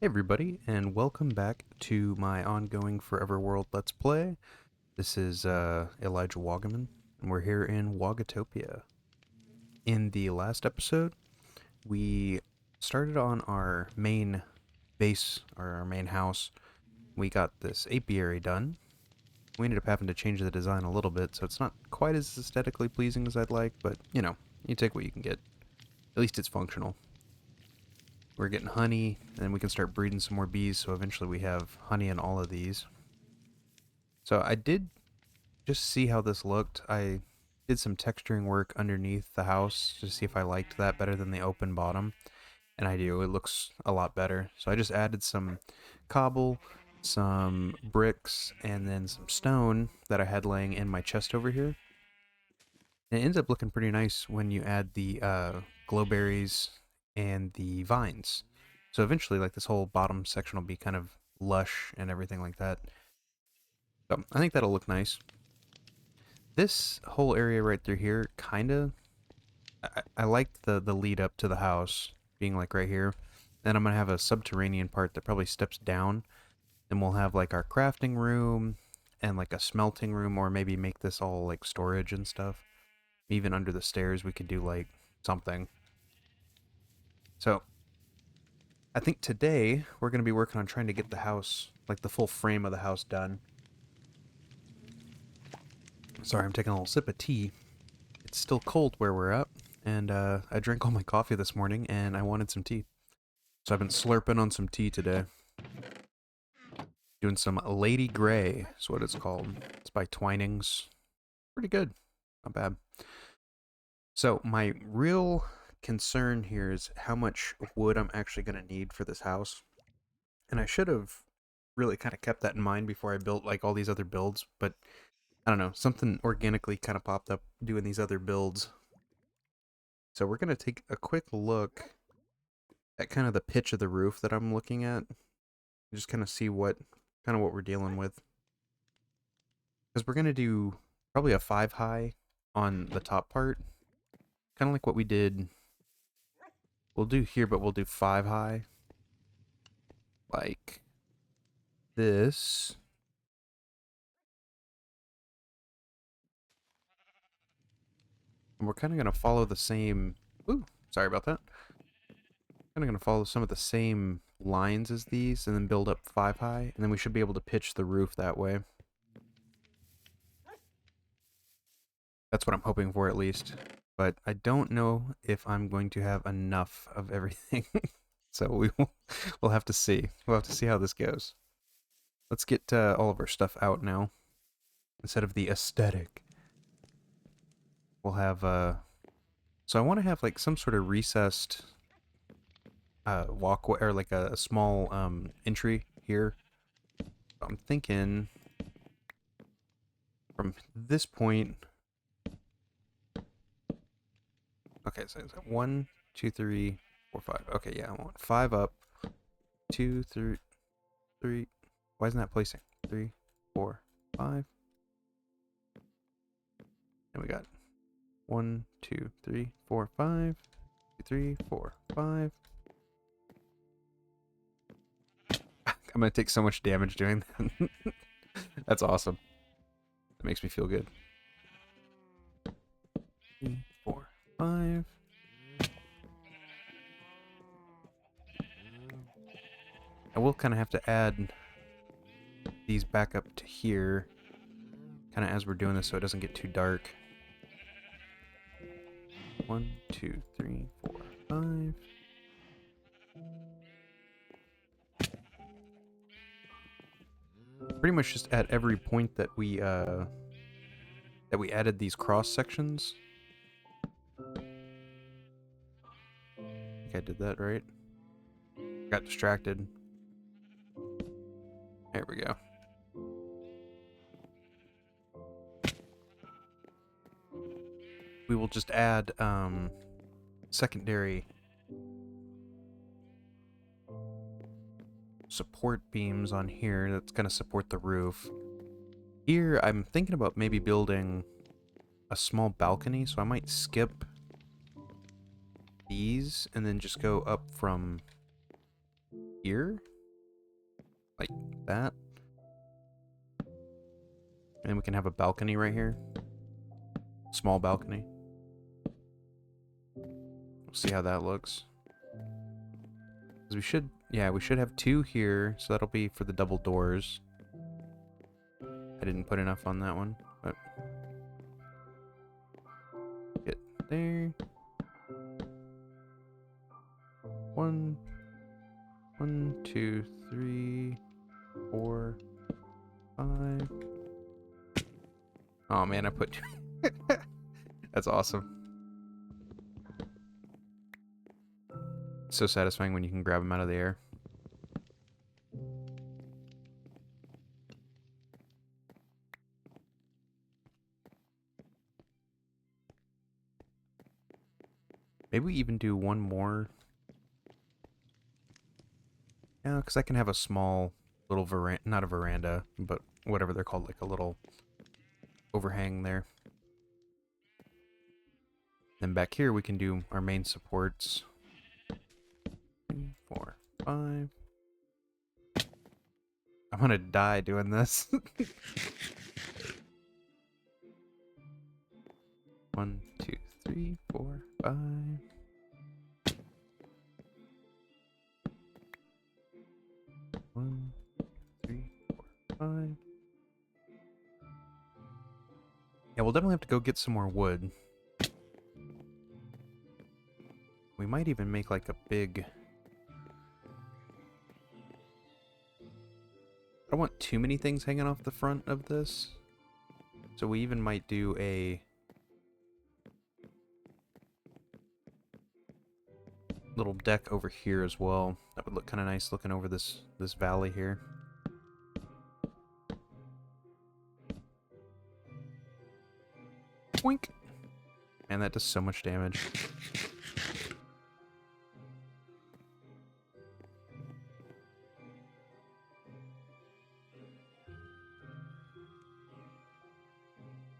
Hey everybody, and welcome back to my ongoing Forever World Let's Play. This is Elijah Wagaman, and we're here in Wagatopia. In the last episode, we started on our main base, or our main house. We got this apiary done. We ended up having to change the design a little bit, so it's not quite as aesthetically pleasing as I'd like, but, you know, you take what you can get. At least it's functional. We're getting honey, and we can start breeding some more bees, so eventually we have honey in all of these. So I did just see how this looked. I did some texturing work underneath the house to see if I liked that better than the open bottom, and I do. It looks a lot better. So I just added some cobble, some bricks, and then some stone that I had laying in my chest over here. And it ends up looking pretty nice when you add the glowberries and the vines. So eventually, like, this whole bottom section will be kind of lush and everything like that. So I think that'll look nice. This whole area right through here, kind of, I liked the lead up to the house being like right here. Then I'm going to have a subterranean part that probably steps down. Then we'll have like our crafting room and like a smelting room, or maybe make this all like storage and stuff. Even under the stairs, we could do like something. So I think today we're going to be working on trying to get the house, like the full frame of the house done. Sorry, I'm taking a little sip of tea. It's still cold where we're at, and I drank all my coffee this morning, and I wanted some tea. So I've been slurping on some tea today. Doing some Lady Grey is what it's called. It's by Twinings. Pretty good. Not bad. So my real concern here is how much wood I'm actually going to need for this house. And I should have really kind of kept that in mind before I built like all these other builds, but I don't know, something organically kind of popped up doing these other builds. So we're going to take a quick look at kind of the pitch of the roof that I'm looking at. Just kind of see what we're dealing with. Because we're going to do probably a 5 high on the top part. Kind of like what we did. We'll do here, but we'll do 5 high. Like this. And we're kind of going to follow the same... Ooh, sorry about that. Kind of going to follow some of the same lines as these and then build up 5 high. And then we should be able to pitch the roof that way. That's what I'm hoping for, at least. But I don't know if I'm going to have enough of everything. So we'll have to see. We'll have to see how this goes. Let's get all of our stuff out now. Instead of the aesthetic. We'll have... So I want to have like some sort of recessed walkway, or like a small entry here. I'm thinking from this point... Okay, so it's 1, 2, 3, 4, 5. Okay, yeah, I want 5 up. 2, 3, 3. Why isn't that placing? 3, 4, 5. And we got 1, 2, 3, 4, 5. 2, 3, 4, 5. I'm gonna take so much damage doing that. That's awesome. That makes me feel good. 3, 4, 5. I will kind of have to add these back up to here, kind of as we're doing this, so it doesn't get too dark. 1, 2, 3, 4, 5. Pretty much just at every point that we added these cross sections. I think I did that right. Got distracted. There we go. We will just add secondary support beams on here that's going to support the roof. Here, I'm thinking about maybe building a small balcony, so I might skip these and then just go up from here. like that. And we can have a balcony right here. Small balcony. We'll see how that looks. We should, yeah, we should have 2 here, so that'll be for the double doors. I didn't put enough on that one, but get there. 1, 2, 3, 4, 5. Oh man, I put 2. That's awesome. It's so satisfying when you can grab them out of the air. Maybe we even do one more. Yeah, because I can have a small little veranda, not a veranda, but whatever they're called, like a little overhang there. Then back here we can do our main supports. 3, 4, 5. I'm gonna die doing this. 1, 2, 3, 4, 5. 1, 3, 4, 5. Yeah, we'll definitely have to go get some more wood. We might even make like a big... I don't want too many things hanging off the front of this. So we even might do a... little deck over here as well. That would look kind of nice looking over this valley here. Boink! Man, that does so much damage.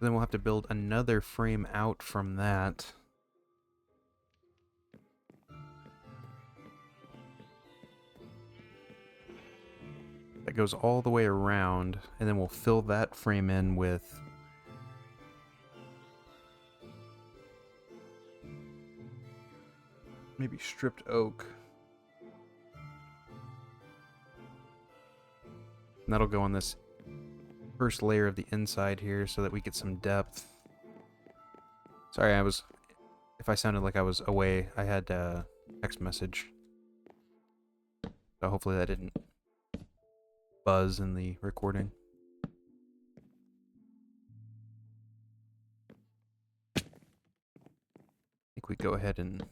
Then we'll have to build another frame out from that. That goes all the way around, and then we'll fill that frame in with maybe stripped oak. And that'll go on this first layer of the inside here so that we get some depth. Sorry, if I sounded like I was away, I had a text message. So hopefully that didn't buzz in the recording. I think we go ahead and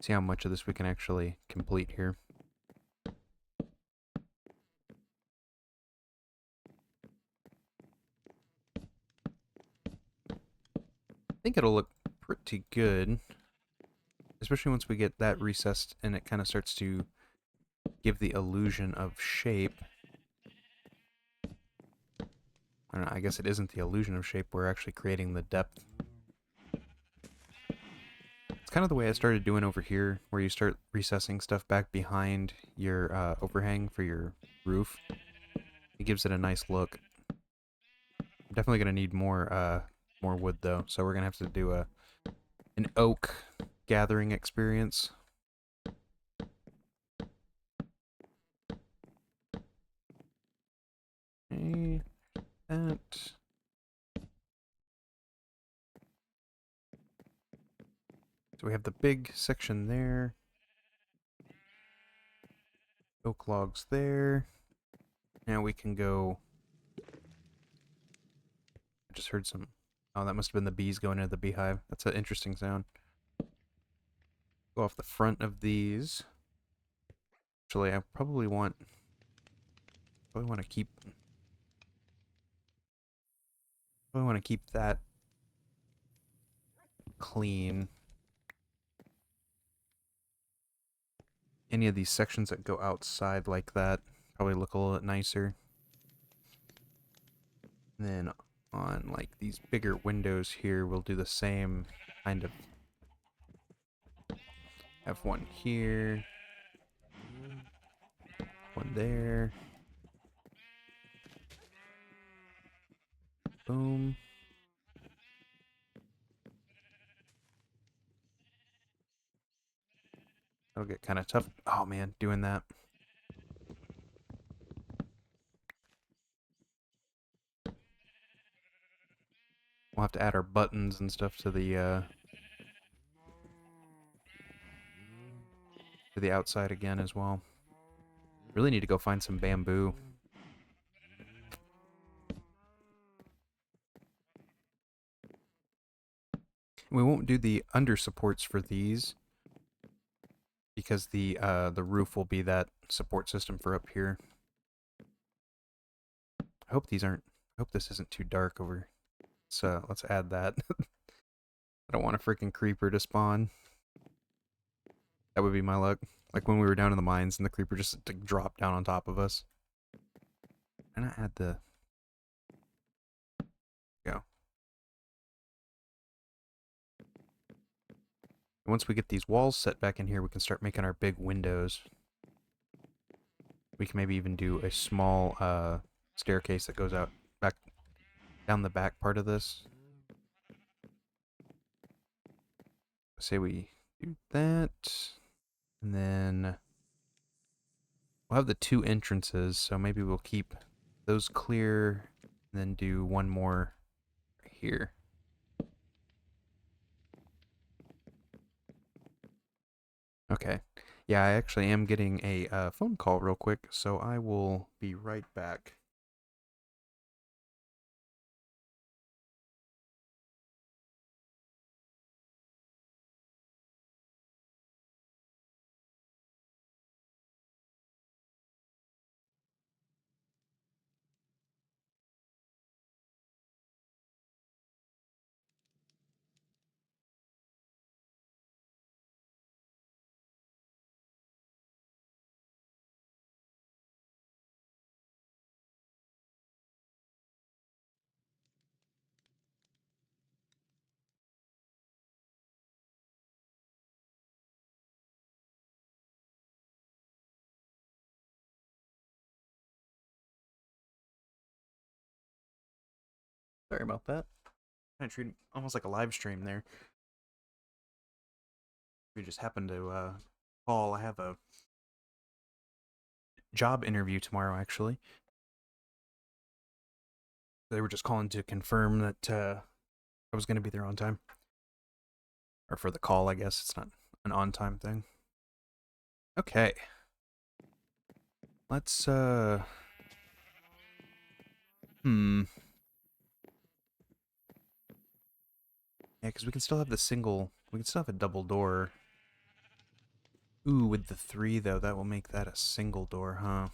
see how much of this we can actually complete here. I think it'll look pretty good, especially once we get that recessed and it kind of starts to give the illusion of shape. I don't know, I guess it isn't the illusion of shape, we're actually creating the depth. It's kind of the way I started doing over here, where you start recessing stuff back behind your overhang for your roof. It gives it a nice look. I'm definitely going to need more wood though, so we're going to have to do an oak gathering experience. Okay, that. So we have the big section there. Oak logs there. Now we can go... I just heard some... Oh, that must have been the bees going into the beehive. That's an interesting sound. Go off the front of these. Actually, I probably want to keep... Probably want to keep that clean. Any of these sections that go outside like that probably look a little bit nicer. And then on like these bigger windows here, we'll do the same kind of... Have one here. One there. Boom. That'll get kind of tough. Oh man, doing that. We'll have to add our buttons and stuff to the outside again as well. Really need to go find some bamboo. We won't do the under supports for these because the roof will be that support system for up here. I hope these aren't. I hope this isn't too dark over. So let's add that. I don't want a freaking creeper to spawn. That would be my luck. Like when we were down in the mines and the creeper just like, dropped down on top of us. And I add the. Go. Once we get these walls set back in here, we can start making our big windows. We can maybe even do a small staircase that goes out back down the back part of this. Say we do that, and then we'll have the two entrances, so maybe we'll keep those clear, and then do one more right here. Okay. Yeah, I actually am getting a phone call real quick, so I will be right back. Sorry about that. Kind of treated almost like a live stream there. We just happened to call. I have a job interview tomorrow, actually. They were just calling to confirm that I was going to be there on time. Or for the call, I guess. It's not an on-time thing. Okay. Let's, Yeah, because we can still have the single... We can still have a double door. Ooh, with the 3, though, that will make that a single door, huh?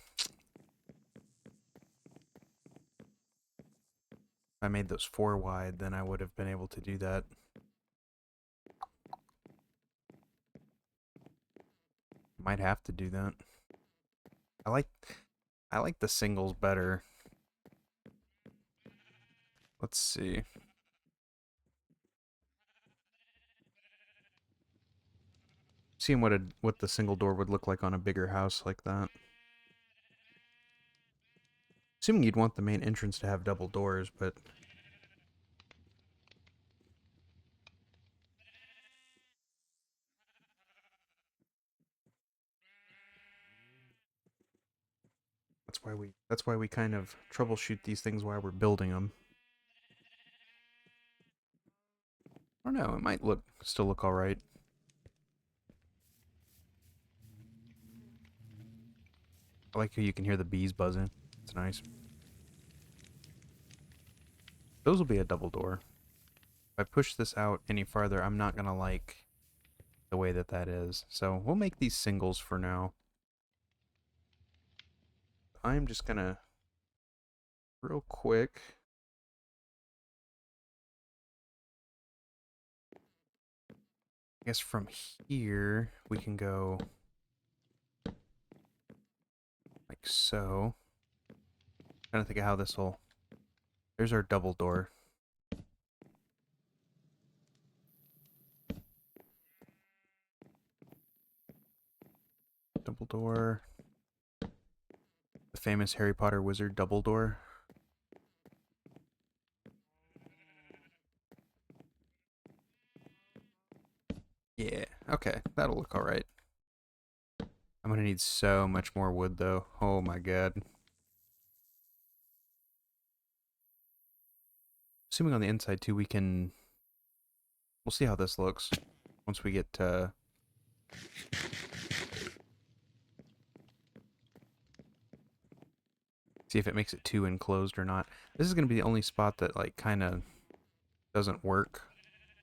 If I made those 4 wide, then I would have been able to do that. Might have to do that. I like the singles better. Let's see. Seeing what the single door would look like on a bigger house like that. Assuming you'd want the main entrance to have double doors, but that's why we kind of troubleshoot these things while we're building them. I don't know, it might still look all right. I like how you can hear the bees buzzing. It's nice. Those will be a double door. If I push this out any farther, I'm not gonna like the way that is. So we'll make these singles for now. I'm just gonna real quick. I guess from here we can go like so. Trying to think of how this will. There's our double door. Double door. The famous Harry Potter wizard Dumbledore. Yeah, okay, that'll look alright. I'm gonna need so much more wood though. Oh my god. Assuming on the inside too, we'll see how this looks once we get see if it makes it too enclosed or not. This is gonna be the only spot that like kind of doesn't work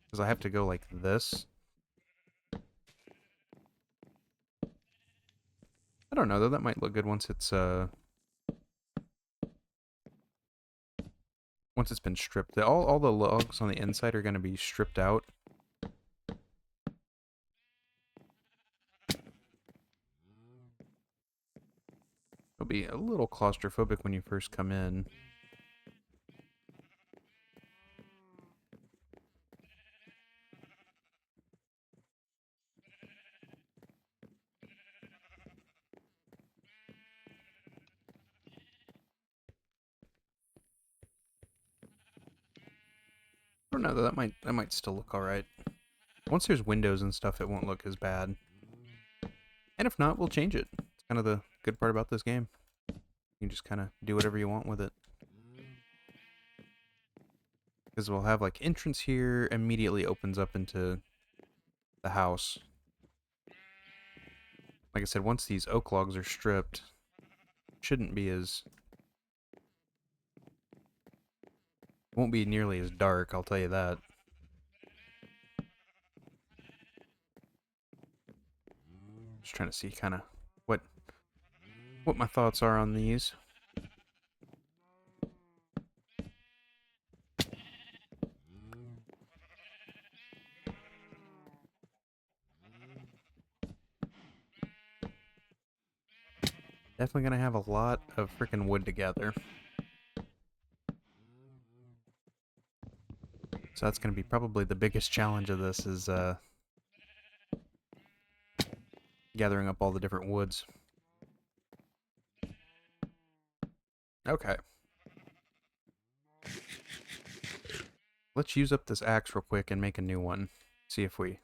because I have to go like this. I don't know though, that might look good once it's been stripped. All the logs on the inside are gonna be stripped out. It'll be a little claustrophobic when you first come in. I don't know though, that might still look alright. Once there's windows and stuff, it won't look as bad. And if not, we'll change it. It's kind of the good part about this game. You can just kind of do whatever you want with it. Because we'll have like entrance here, immediately opens up into the house. Like I said, once these oak logs are stripped, it shouldn't be as... It won't be nearly as dark, I'll tell you that. Just trying to see kind of what my thoughts are on these. Definitely gonna have a lot of freaking wood together. So that's gonna be probably the biggest challenge of this is gathering up all the different woods. Okay. Let's use up this axe real quick and make a new one. See if we...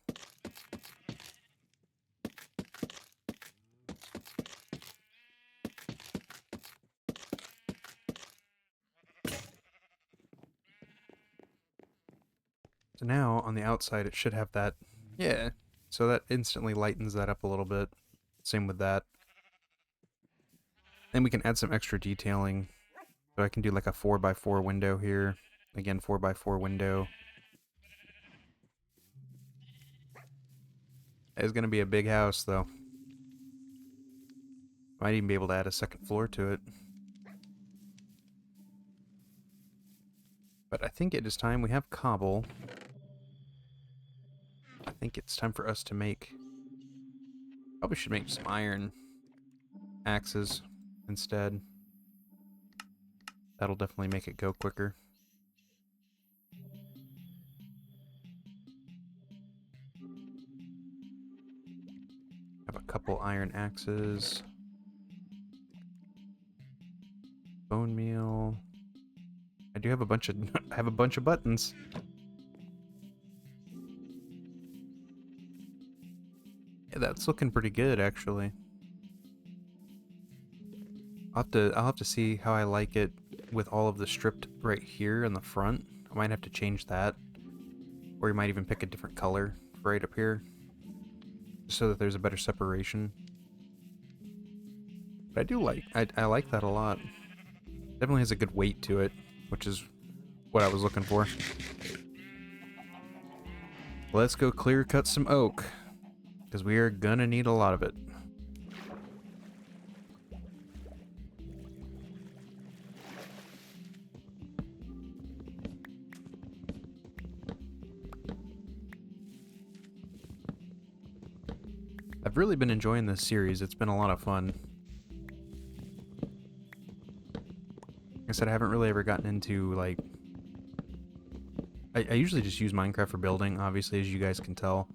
So now, on the outside, it should have that... Yeah. So that instantly lightens that up a little bit. Same with that. Then we can add some extra detailing. So I can do like a 4x4 window here. Again, 4x4 window. It's going to be a big house, though. Might even be able to add a second floor to it. But I think it is time. We have cobble. I think it's time for us to make... Probably should make some iron axes instead. That'll definitely make it go quicker. Have a couple iron axes. Bone meal. I do have a bunch of I have a bunch of buttons. Yeah, that's looking pretty good actually. I'll have to see how I like it with all of the stripped right here in the front. I might have to change that. Or you might even pick a different color right up here. Just so that there's a better separation. But I do like I like that a lot. Definitely has a good weight to it, which is what I was looking for. Let's go clear cut some oak, because we are gonna need a lot of it. I've really been enjoying this series. It's been a lot of fun. Like I said, I haven't really ever gotten into, like... I usually just use Minecraft for building, obviously, as you guys can tell.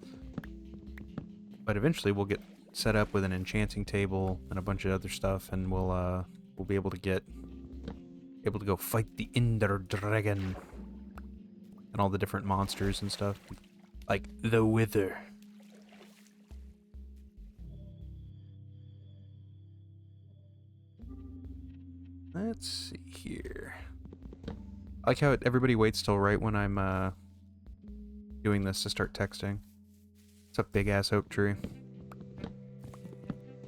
But eventually we'll get set up with an enchanting table and a bunch of other stuff, and we'll we'll be able to go fight the Ender Dragon and all the different monsters and stuff, like the Wither. Let's see here. I like how everybody waits till right when I'm doing this to start texting. It's a big ass oak tree.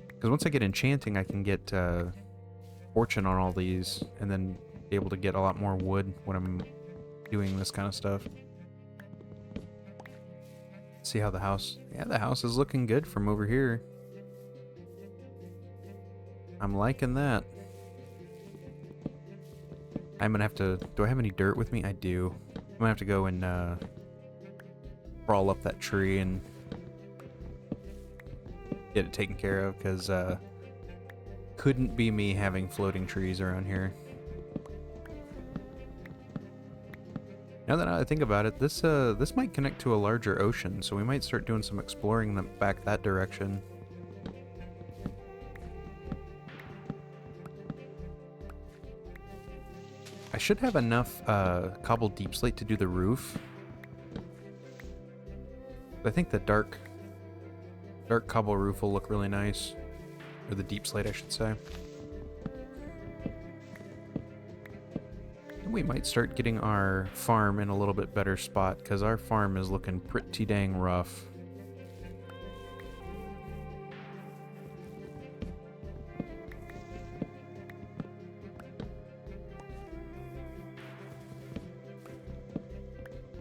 Because once I get enchanting, I can get fortune on all these, and then be able to get a lot more wood when I'm doing this kind of stuff. See how the house... Yeah, the house is looking good from over here. I'm liking that. I'm gonna have to... Do I have any dirt with me? I do. I'm gonna have to go and crawl up that tree and get it taken care of, because couldn't be me having floating trees around here. Now that I think about it, this might connect to a larger ocean, so we might start doing some exploring back that direction. I should have enough cobbled deep slate to do the roof. I think the dark cobble roof will look really nice. Or the deep slate, I should say. And we might start getting our farm in a little bit better spot, because our farm is looking pretty dang rough.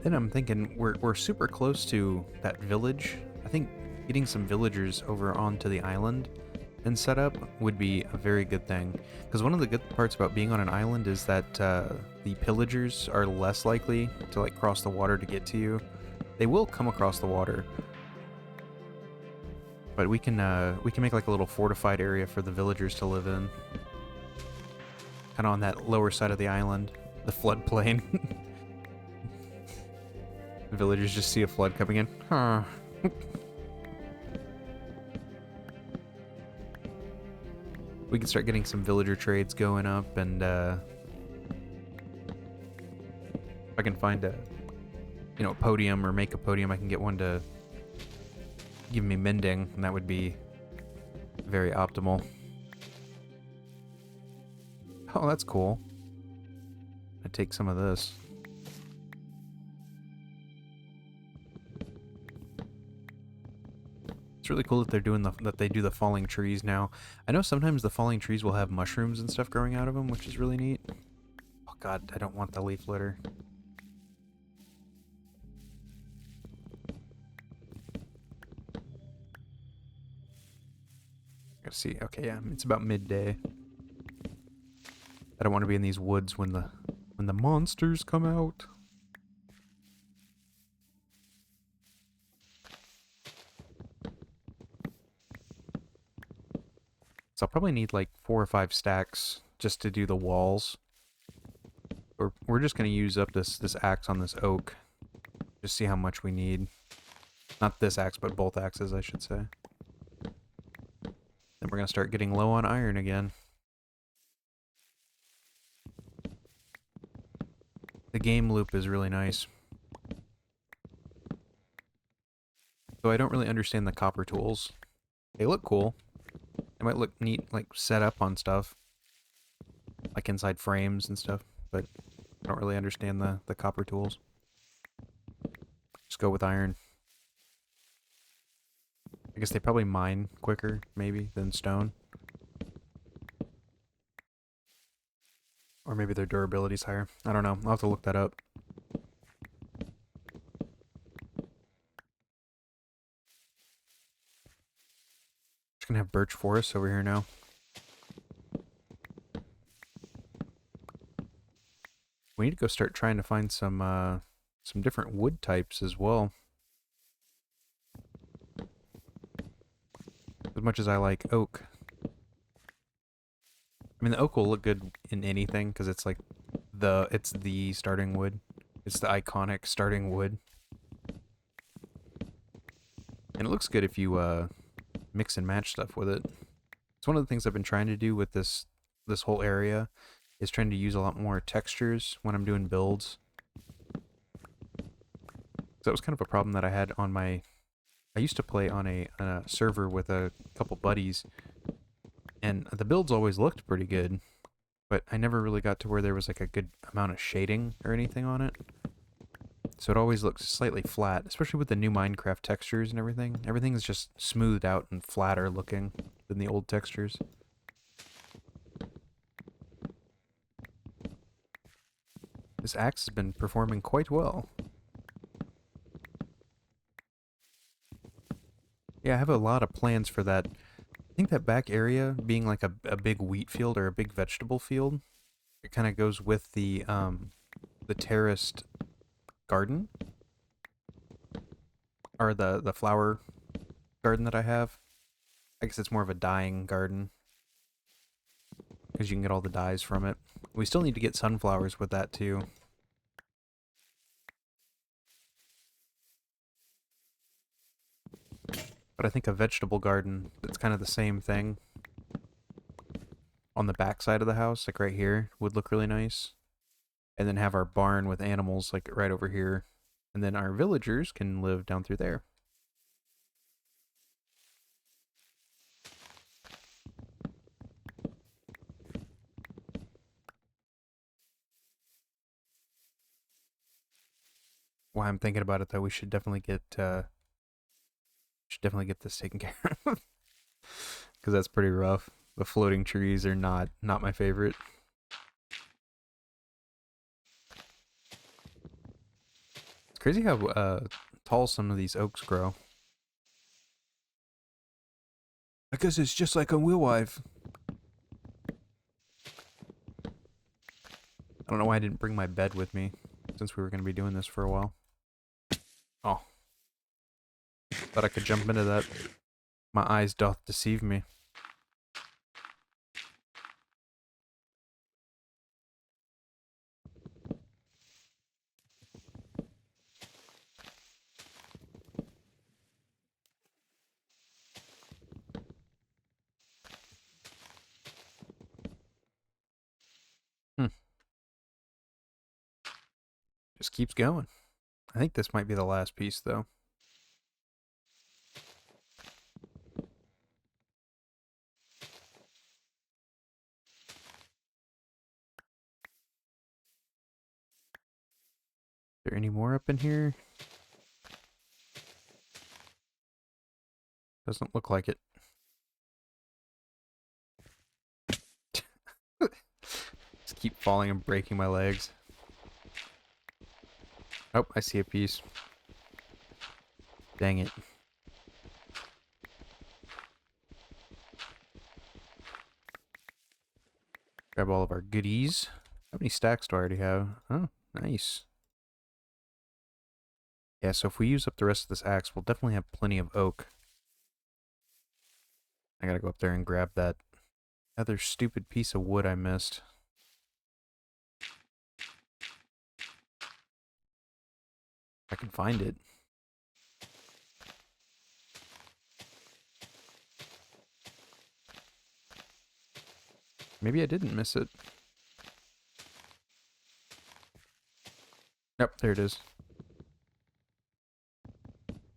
Then I'm thinking we're super close to that village. I think getting some villagers over onto the island and set up would be a very good thing. Because one of the good parts about being on an island is that the pillagers are less likely to like cross the water to get to you. They will come across the water, but we can make like a little fortified area for the villagers to live in, kind of on that lower side of the island, the floodplain. The villagers just see a flood coming in. Huh. We can start getting some villager trades going up, and if I can find a podium or make a podium, I can get one to give me mending, and that would be very optimal. Oh, that's cool. I take some of this. It's really cool that they're doing that they do the falling trees now. I know sometimes the falling trees will have mushrooms and stuff growing out of them, which is really neat. Oh god, I don't want the leaf litter. Gotta see. Okay, yeah, it's about midday. I don't want to be in these woods when the monsters come out. So I'll probably need like 4 or 5 stacks just to do the walls. We're just gonna use up this axe on this oak. Just see how much we need. Not this axe, but both axes, I should say. Then we're gonna start getting low on iron again. The game loop is really nice. So I don't really understand the copper tools. They look cool. They might look neat, like, set up on stuff. Like inside frames and stuff, but I don't really understand the copper tools. Just go with iron. I guess they probably mine quicker, maybe, than stone. Or maybe their durability's higher. I don't know. I'll have to look that up. Just gonna have birch forests over here now. We need to go start trying to find some different wood types as well. As much as I like oak. I mean, the oak will look good in anything because it's like it's the starting wood. It's the iconic starting wood. And it looks good if you mix and match stuff with it. It's one of the things I've been trying to do with this this whole area is trying to use a lot more textures when I'm doing builds. So that was kind of a problem that I had on my... I used to play on a server with a couple buddies, and the builds always looked pretty good, but I never really got to where there was like a good amount of shading or anything on it. So it always looks slightly flat, especially with the new Minecraft textures and everything. Everything's just smoothed out and flatter looking than the old textures. This axe has been performing quite well. Yeah, I have a lot of plans for that. I think that back area being like a big wheat field or a big vegetable field, it kind of goes with the terraced garden, or the flower garden that I have. I guess it's more of a dyeing garden, because you can get all the dyes from it. We still need to get sunflowers with that too. But I think a vegetable garden that's kind of the same thing on the back side of the house, like right here, would look really nice. And then have our barn with animals like right over here. And then our villagers can live down through there. While I'm thinking about it though, we should definitely get this taken care of. Because that's pretty rough. The floating trees are not my favorite. It's crazy how tall some of these oaks grow. I guess it's just like a wheel wife. I don't know why I didn't bring my bed with me, since we were going to be doing this for a while. Oh. Thought I could jump into that. My eyes doth deceive me. Just keeps going. I think this might be the last piece, though. Is there any more up in here? Doesn't look like it. Just keep falling and breaking my legs. Oh, I see a piece. Dang it. Grab all of our goodies. How many stacks do I already have? Oh, nice. Yeah, so if we use up the rest of this axe, we'll definitely have plenty of oak. I gotta go up there and grab that other stupid piece of wood I missed. I can find it. Maybe I didn't miss it. Yep, there it is.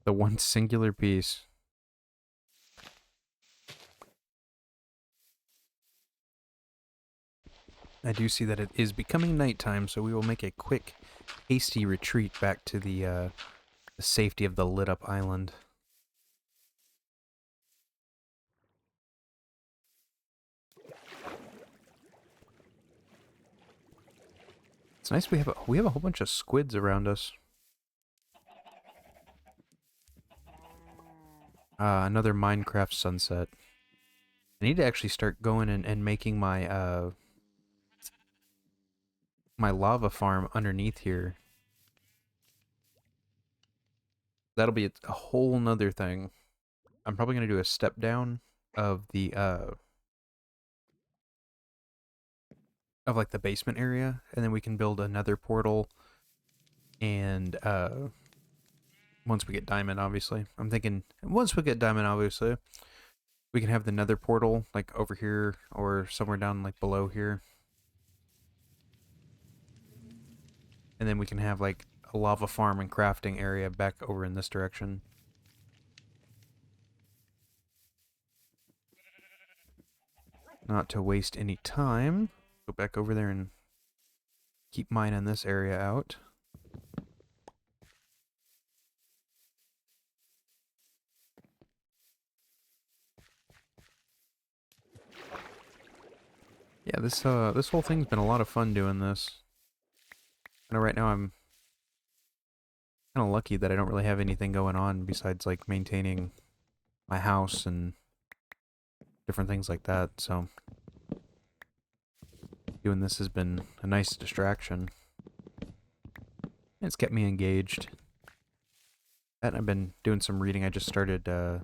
The one singular piece. I do see that it is becoming nighttime, so we will make a quick, hasty retreat back to the safety of the lit-up island. It's nice we have a whole bunch of squids around us. Another Minecraft sunset. I need to actually start going and making my my lava farm underneath here. That'll be a whole nother thing. I'm probably gonna do a step down of the of like the basement area, and then we can build another portal. And once we get diamond, obviously, I'm thinking once we get diamond, obviously, We can have the nether portal like over here or somewhere down like below here. And then we can have like a lava farm and crafting area back over in this direction. Not to waste any time, go back over there and keep mining this area out. Yeah, this whole thing's been a lot of fun doing this. I know right now I'm kind of lucky that I don't really have anything going on besides like maintaining my house and different things like that, so doing this has been a nice distraction. It's kept me engaged. And I've been doing some reading. I just started, I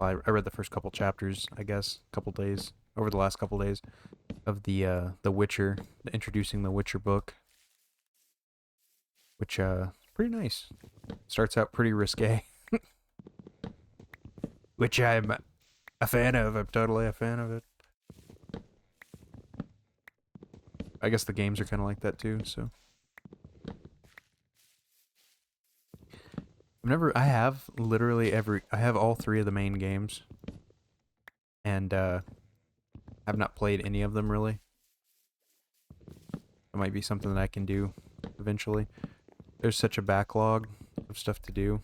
read the first couple chapters, I guess, over the last couple days, of the Witcher, introducing the Witcher book, which, is pretty nice. Starts out pretty risque, which I'm a fan of. I'm totally a fan of it. I guess the games are kind of like that too, so. I have literally I have all three of the main games, and I've not played any of them really. It might be something that I can do eventually. There's such a backlog of stuff to do.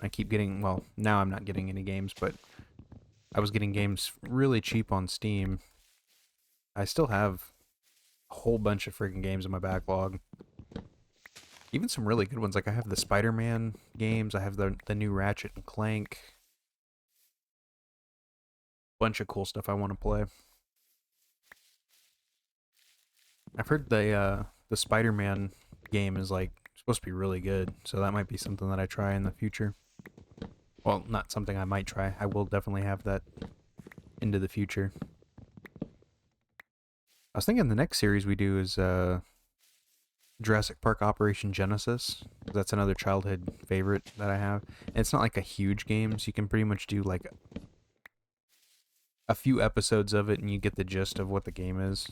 I keep getting, well, now I'm not getting any games, but I was getting games really cheap on Steam. I still have a whole bunch of freaking games in my backlog. Even some really good ones. Like I have the Spider-Man games. I have the new Ratchet and Clank. Bunch of cool stuff I want to play. I've heard the Spider-Man game is like supposed to be really good, so that might be something that I try in the future. Well, not something I might try. I will definitely have that into the future. I was thinking the next series we do is Jurassic Park Operation Genesis. That's another childhood favorite that I have. And it's not like a huge game, so you can pretty much do like a few episodes of it and you get the gist of what the game is.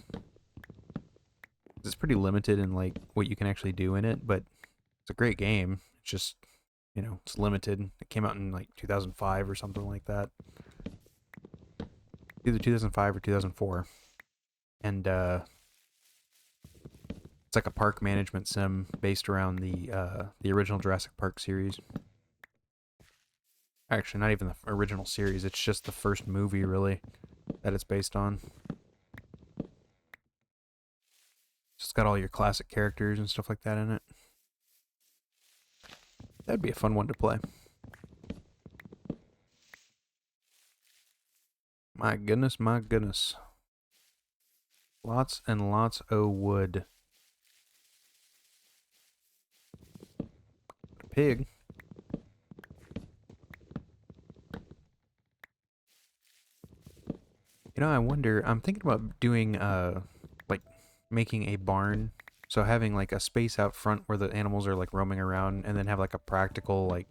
It's pretty limited in like what you can actually do in it, but it's a great game. It's just, it's limited. It came out in like 2005 or something like that. Either 2005 or 2004. And it's like a park management sim based around the original Jurassic Park series. Actually, not even the original series. It's just the first movie, really, that it's based on. It's got all your classic characters and stuff like that in it. That'd be a fun one to play. My goodness, my goodness. Lots and lots of wood. Pig. I wonder, I'm thinking about doing, like, making a barn. So having, like, a space out front where the animals are, like, roaming around, and then have, like, a practical, like,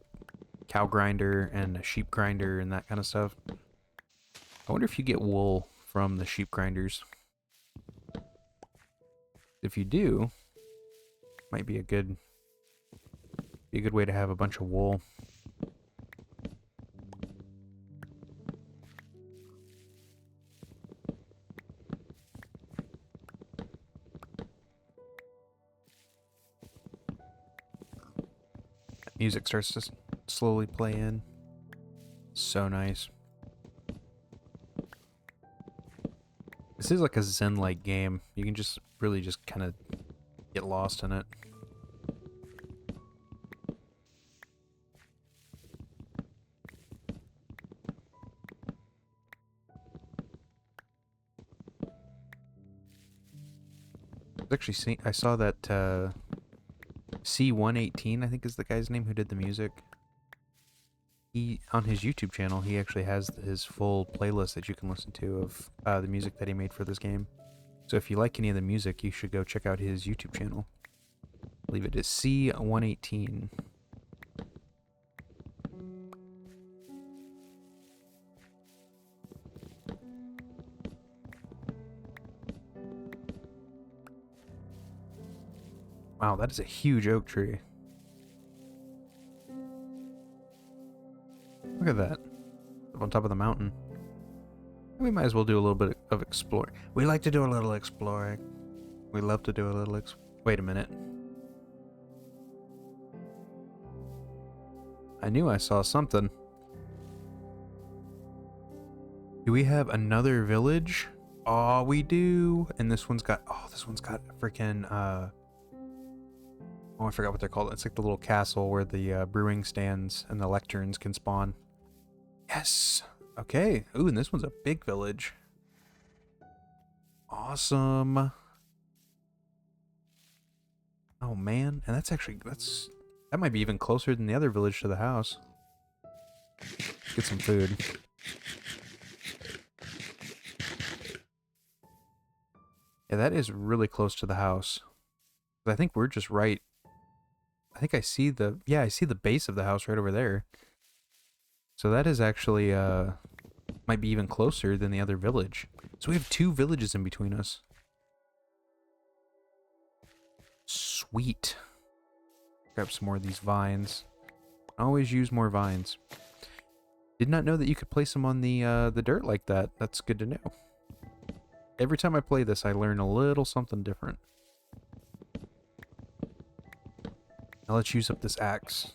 cow grinder and a sheep grinder and that kind of stuff. I wonder if you get wool from the sheep grinders. If you do, might be a good way to have a bunch of wool. Music starts to slowly play in. So nice. This is like a Zen-like game. You can just really just kind of get lost in it. I saw that C118, I think is the guy's name who did the music. On his YouTube channel, he actually has his full playlist that you can listen to of the music that he made for this game. So if you like any of the music, you should go check out his YouTube channel. I believe it is C118. Wow, that is a huge oak tree. Look at that. Up on top of the mountain. We might as well do a little bit of exploring. We like to do a little exploring. We love to do a little wait a minute. I knew I saw something. Do we have another village? Oh, we do. And this one's got, oh, this one's got freaking, oh, I forgot what they're called. It's like the little castle where the brewing stands and the lecterns can spawn. Yes. Okay. Ooh, and this one's a big village. Awesome. Oh man, and that's actually, that might be even closer than the other village to the house. Let's get some food. Yeah, that is really close to the house. I think we're just right. I think I see the, yeah, I see the base of the house right over there. So that is actually, might be even closer than the other village. So we have 2 villages in between us. Sweet. Grab some more of these vines. Always use more vines. Did not know that you could place them on the dirt like that. That's good to know. Every time I play this, I learn a little something different. Now let's use up this axe.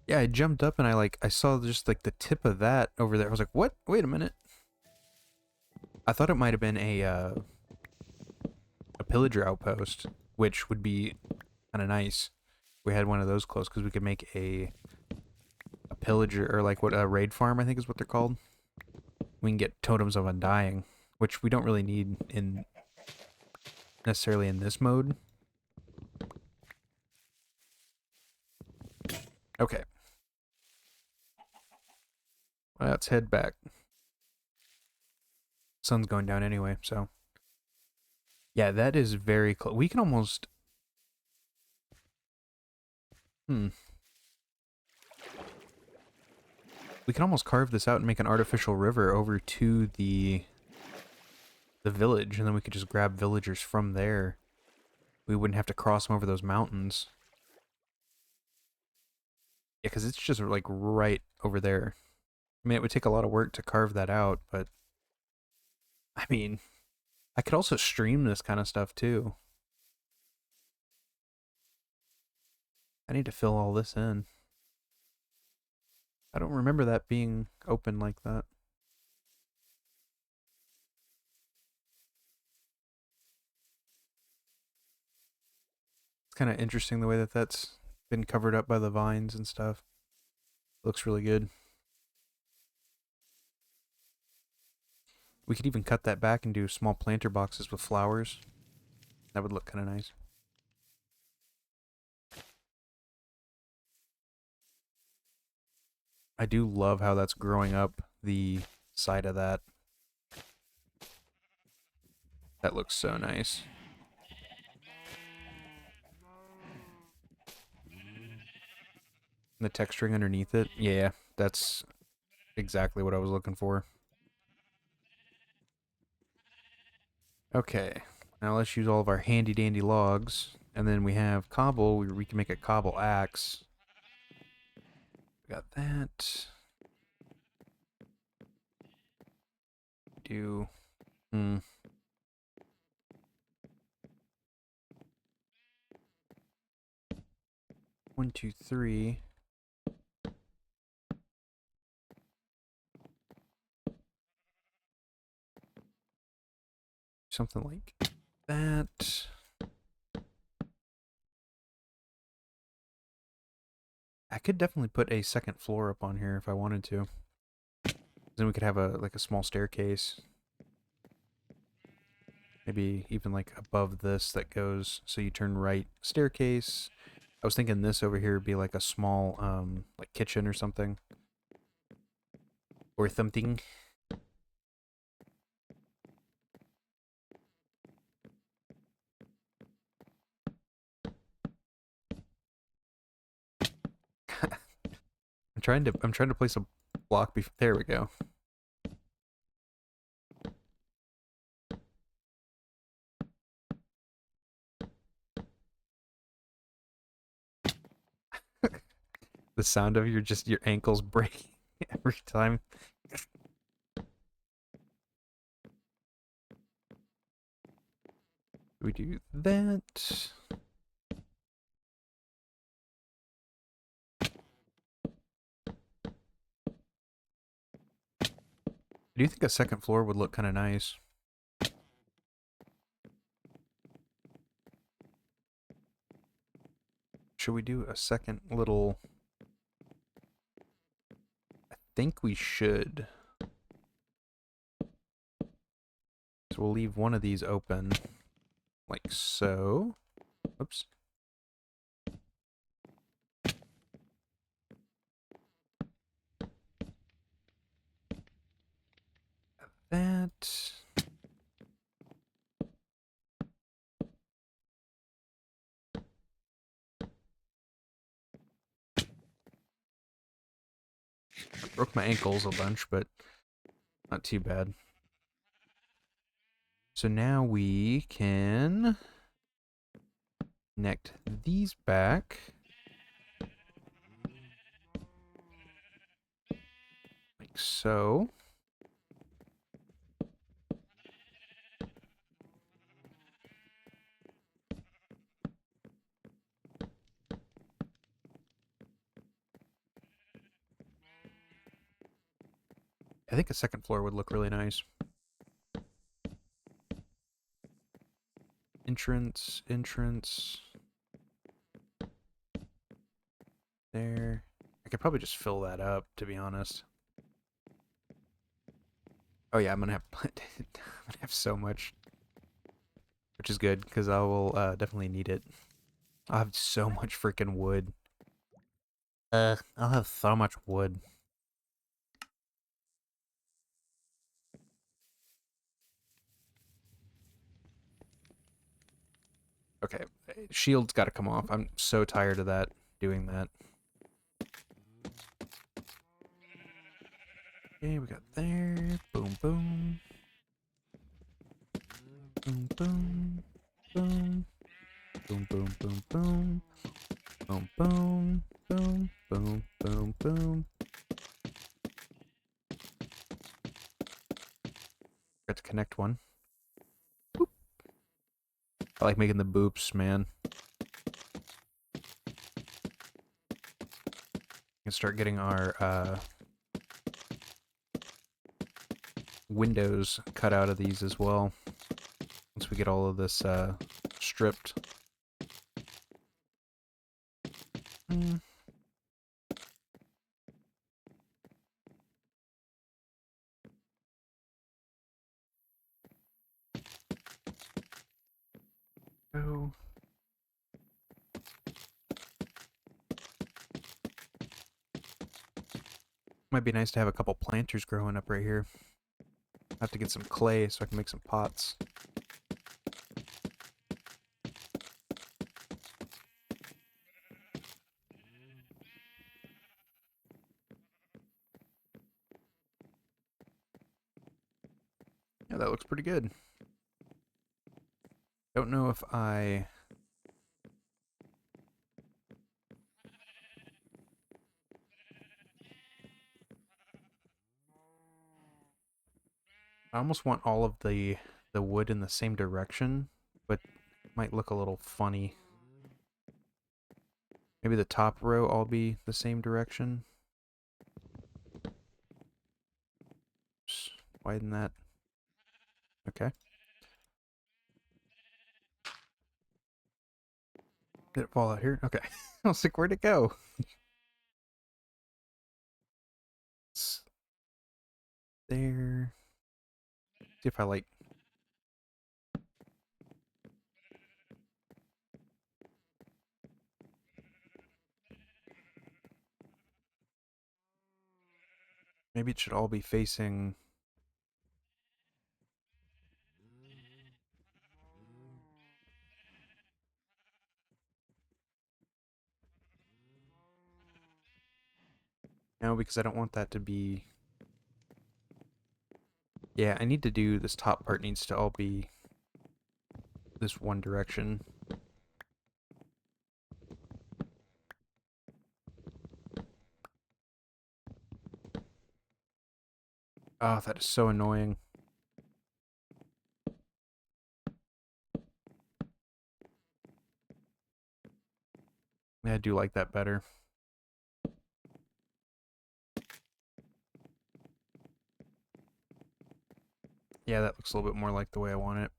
Yeah, I jumped up and I saw just like the tip of that over there. I was like, what? Wait a minute. I thought it might have been a pillager outpost, which would be kind of nice. We had one of those close because we could make a pillager, or like what, a raid farm, I think is what they're called. We can get totems of undying, which we don't really need in necessarily in this mode. Okay. Let's head back. Sun's going down anyway, so. Yeah, that is very close. We can almost... We can almost carve this out and make an artificial river over to the village, and then we could just grab villagers from there. We wouldn't have to cross them over those mountains. Yeah, because it's just like right over there. I mean, it would take a lot of work to carve that out, but I mean, I could also stream this kind of stuff too. I need to fill all this in. I don't remember that being open like that. It's kind of interesting the way that that's been covered up by the vines and stuff. Looks really good. We could even cut that back and do small planter boxes with flowers. That would look kind of nice. I do love how that's growing up the side of that. That looks so nice. And the texturing underneath it, yeah, that's exactly what I was looking for. Okay, now let's use all of our handy dandy logs. And then we have cobble, we can make a cobble axe. Got that. Do, 1, 2, 3. Something like that. I could definitely put a second floor up on here if I wanted to. Then we could have a small staircase. Maybe even like above this that goes so you turn right. Staircase. I was thinking this over here would be like a small like kitchen or something. Or something. I'm trying to place a block before. There we go. The sound of your ankles breaking every time. We do that. Do you think a second floor would look kind of nice? Should we do a second little... I think we should. So we'll leave one of these open, like so. Oops. That. I broke my ankles a bunch, but not too bad. So now we can connect these back. Like so. I think a second floor would look really nice. Entrance, entrance. There. I could probably just fill that up, to be honest. Oh yeah, I'm gonna have so much, which is good because I will definitely need it. I'll have so much freaking wood. I'll have so much wood. Okay, shield's got to come off. I'm so tired of that, doing that. Okay, we got there. Boom, boom. Boom, boom. Boom. Boom, boom, boom, boom. Boom, boom. Boom, boom, boom, boom. Got to connect one. Boop. I like making the boops, man. We can start getting our windows cut out of these as well. Once we get all of this stripped. Oh. Might be nice to have a couple planters growing up right here. I have to get some clay so I can make some pots. Yeah, that looks pretty good. Don't know if I almost want all of the wood in the same direction, but it might look a little funny. Maybe the top row all be the same direction. Just widen that. Okay. Did it fall out here? Okay. I was like, where'd it go? It's there. See if I like... Maybe it should all be facing... No, because I don't want that to be... Yeah, I need to do... This top part needs to all be this one direction. Oh, that is so annoying. Yeah, I do like that better. Yeah, that looks a little bit more like the way I want it.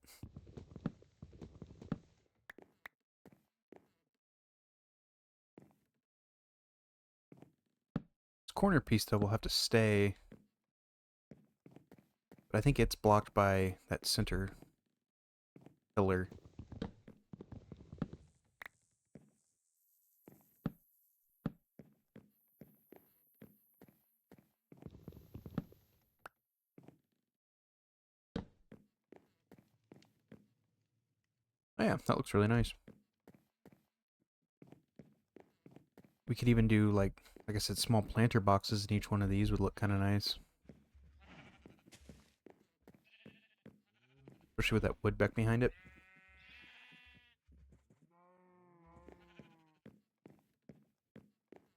This corner piece, though, will have to stay. But I think it's blocked by that center pillar. Oh yeah, that looks really nice. We could even do, like I said, small planter boxes in each one of these would look kind of nice. Especially with that wood back behind it.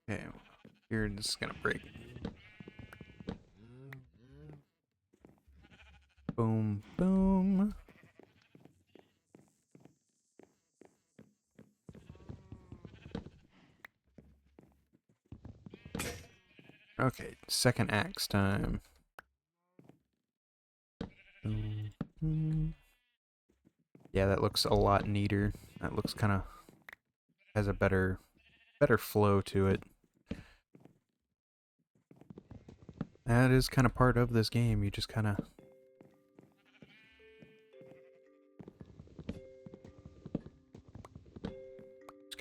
Okay, here, this is gonna break. Boom, boom. Okay, second axe time. Yeah, that looks a lot neater. That looks kind of has a better flow to it. That is kind of part of this game. You just kind of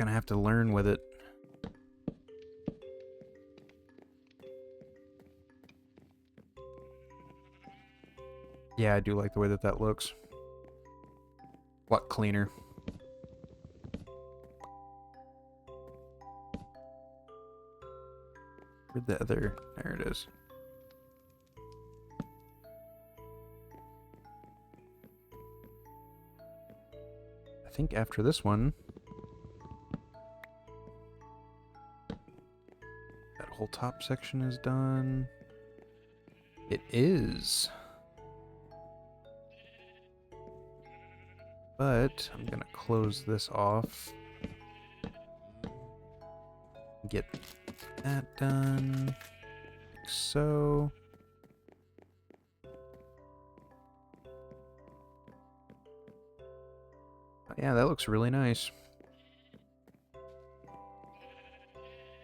have to learn with it. Yeah, I do like the way that that looks. A lot cleaner. Where'd the other... There it is. I think after this one... that whole top section is done. It is. But I'm gonna close this off. Get that done. Like so. Yeah, that looks really nice.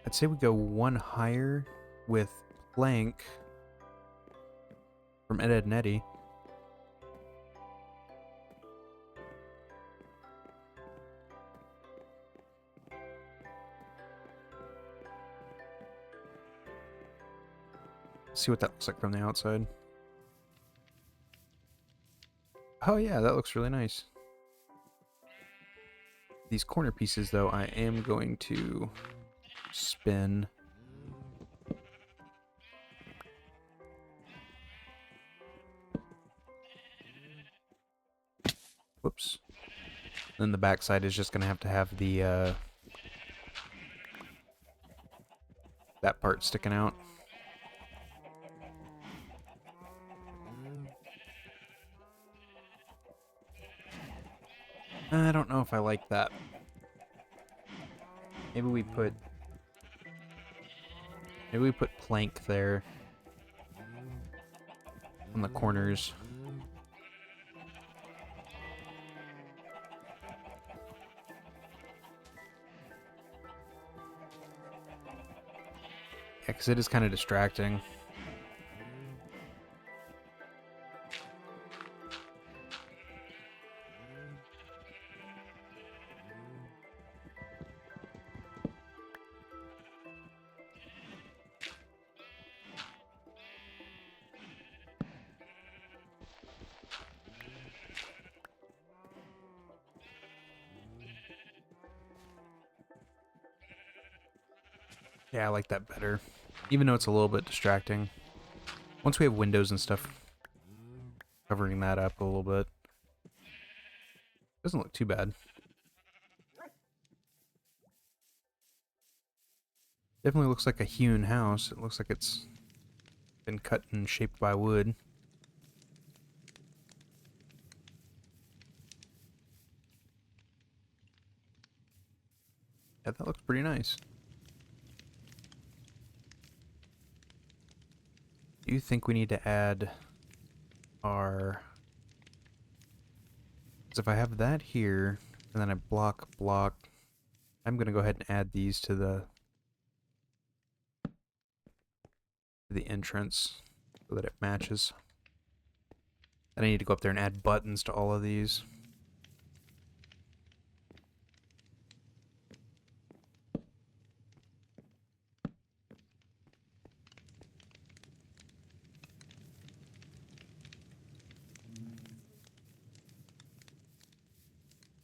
I'd say we go one higher with plank from Ed, Edd n Eddy. See what that looks like from the outside. Oh yeah, that looks really nice. These corner pieces, though, I am going to spin. Whoops. Then the backside is just going to have the, that part sticking out. I don't know if I like that. Maybe we put plank there on the corners. Yeah, because it is kind of distracting. Yeah, I like that better. Even though it's a little bit distracting. Once we have windows and stuff covering that up a little bit. Doesn't look too bad. Definitely looks like a hewn house. It looks like it's been cut and shaped by wood. Yeah, that looks pretty nice. Do you think we need to add our... Because if I have that here, and then I block, I'm going to go ahead and add these to the entrance so that it matches. Then I need to go up there and add buttons to all of these.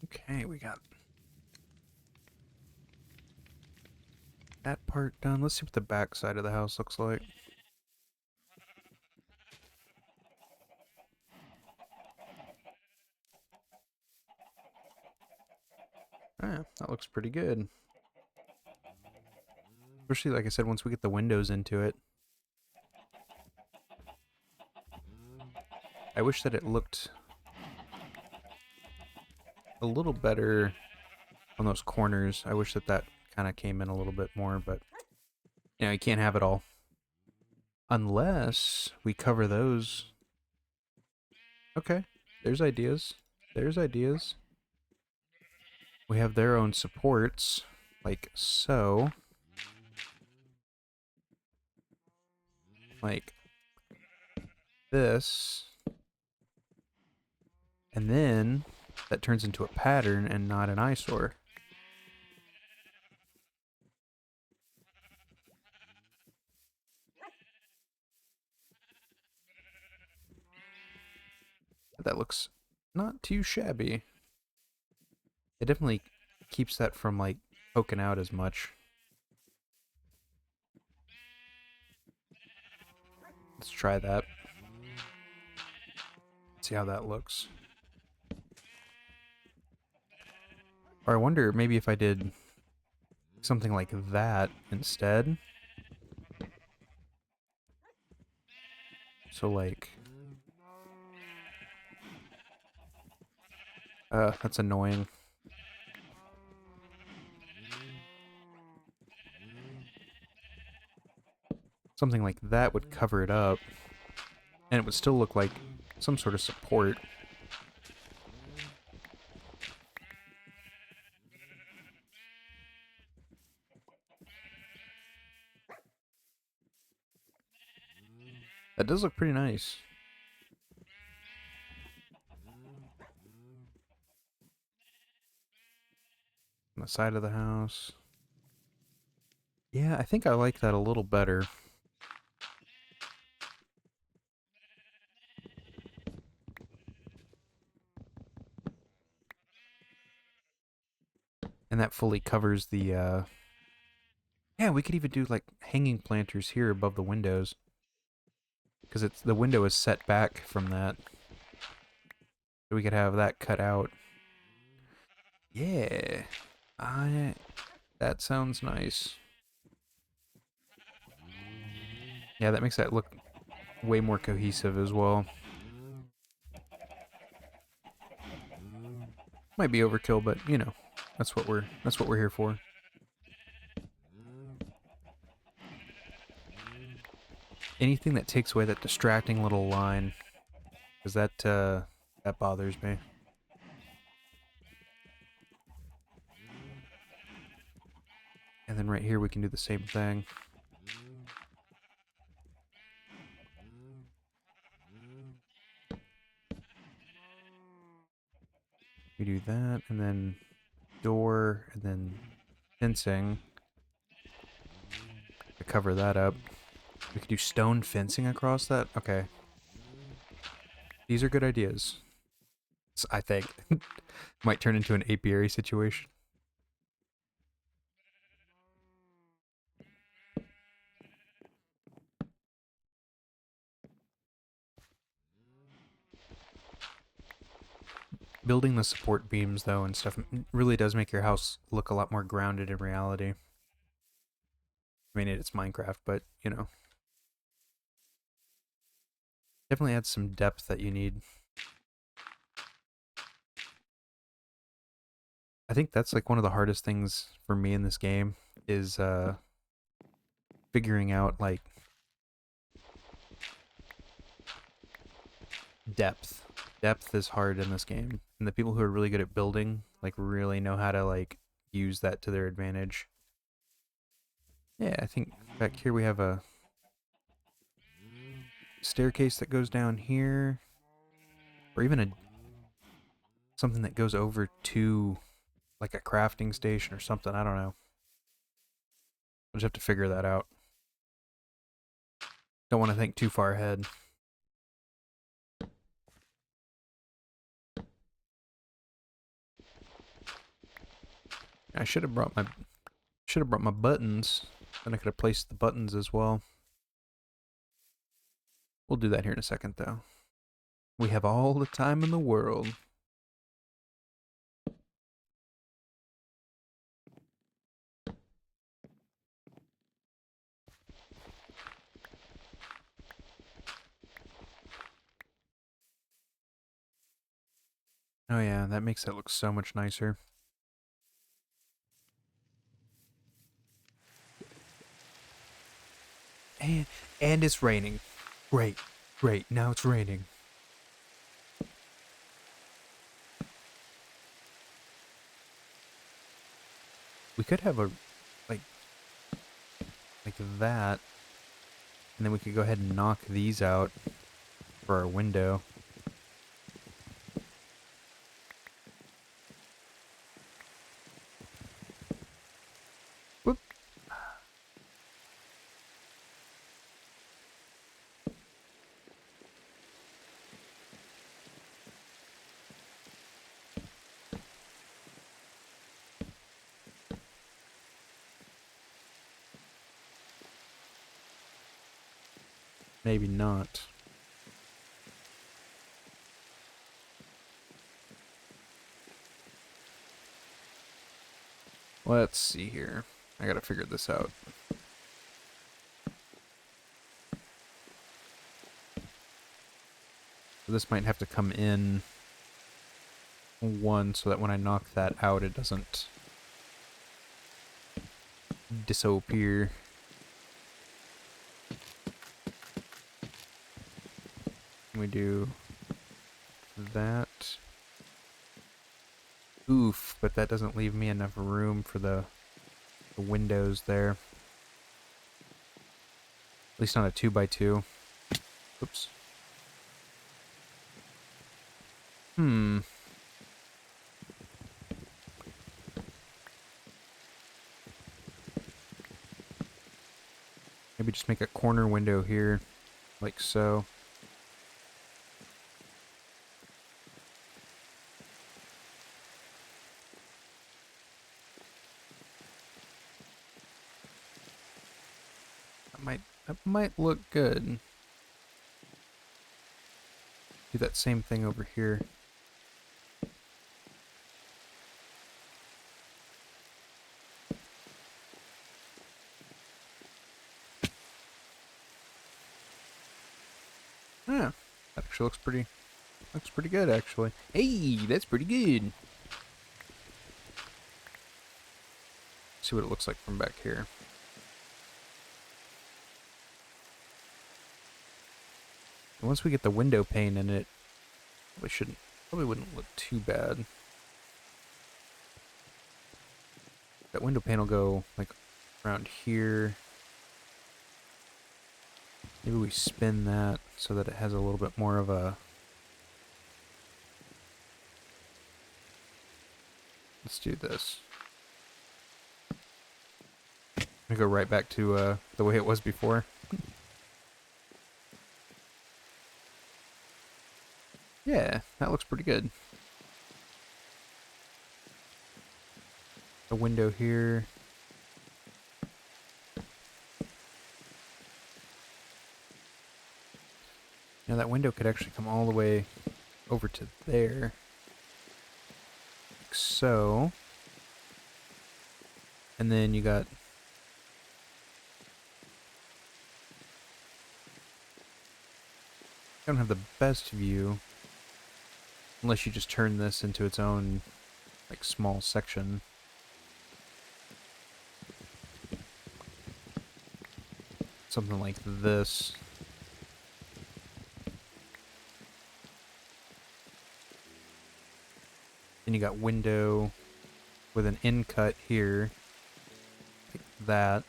Okay, we got that part done. Let's see what the back side of the house looks like. Ah, that looks pretty good. Especially, like I said, once we get the windows into it. I wish that it looked a little better on those corners. I wish that that kind of came in a little bit more, but you know, you can't have it all. Unless we cover those. Okay, there's ideas. There's ideas. We have their own supports, like so. Like this. And then that turns into a pattern and not an eyesore. That looks not too shabby. It definitely keeps that from like poking out as much. Let's try that. See how that looks. Or I wonder maybe if I did something like that instead. So like... that's annoying. Something like that would cover it up. And it would still look like some sort of support. That does look pretty nice. On the side of the house. Yeah, I think I like that a little better. And that fully covers the, yeah, we could even do, like, hanging planters here above the windows. Because it's the window is set back from that. So we could have that cut out. Yeah. That sounds nice. Yeah, that makes that look way more cohesive as well. Might be overkill, but you know, that's what we're here for. Anything that takes away that distracting little line, because that bothers me. And then right here we can do the same thing. We do that, and then door, and then fencing to cover that up. We could do stone fencing across that. Okay. These are good ideas. I think. Might turn into an apiary situation. Building the support beams, though, and stuff really does make your house look a lot more grounded in reality. I mean, it's Minecraft, but, you know. Definitely adds some depth that you need. I think that's like one of the hardest things for me in this game is figuring out like depth. Depth is hard in this game, and the people who are really good at building like really know how to like use that to their advantage. Yeah, I think back here we have a staircase that goes down here, or even a something that goes over to like a crafting station or something. I don't know. We'll just have to figure that out. Don't want to think too far ahead. I should have brought my buttons. Then I could have placed the buttons as well. We'll do that here in a second, though. We have all the time in the world. Oh yeah, that makes it look so much nicer. And it's raining. Great, great. Now it's raining. We could have a like that, and then we could go ahead and knock these out for our window. Whoop. Maybe not. Let's see here. I gotta figure this out. So this might have to come in one so that when I knock that out it doesn't disappear. We do that. Oof, but that doesn't leave me enough room for the windows there. At least not a 2x2. Oops. Maybe just make a corner window here, like so. That might look good. Do that same thing over here. Yeah, that actually looks pretty good actually. Hey, that's pretty good. See what it looks like from back here. And once we get the window pane in it, probably wouldn't look too bad. That window pane will go like around here. Maybe we spin that so that it has a little bit more of a... Let's do this. I'm gonna go right back to the way it was before. Yeah, that looks pretty good. The window here. Now that window could actually come all the way over to there. Like so. And then you got... don't have the best view. Unless you just turn this into its own, like, small section. Something like this. Then you got window with an in cut here. Like that.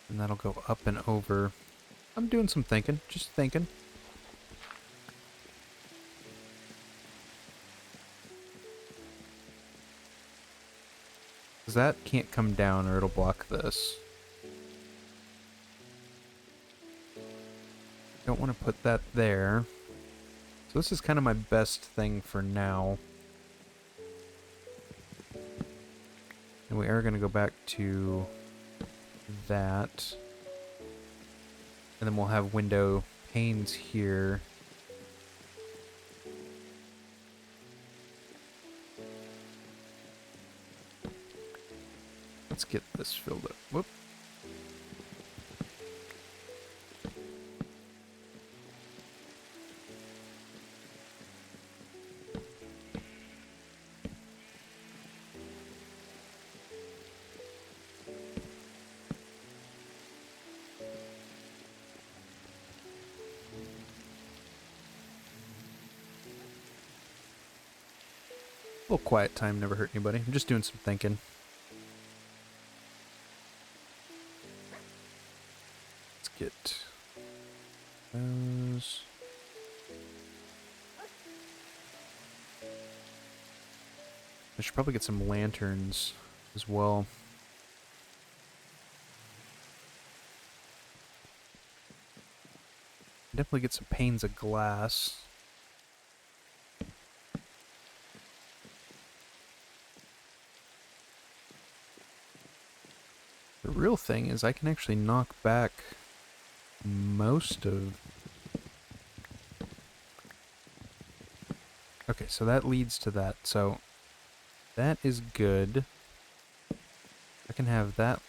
And that'll go up and over. I'm doing some thinking, just thinking. Because that can't come down or it'll block this. Don't want to put that there. So this is kind of my best thing for now. And we are going to go back to that. And then we'll have window panes here. Let's get this filled up. Whoop. A little quiet time never hurt anybody. I'm just doing some thinking. Let's get those. I should probably get some lanterns as well. Definitely get some panes of glass. The real thing is I can actually knock back most of... Okay, so that leads to that. So that is good. I can have that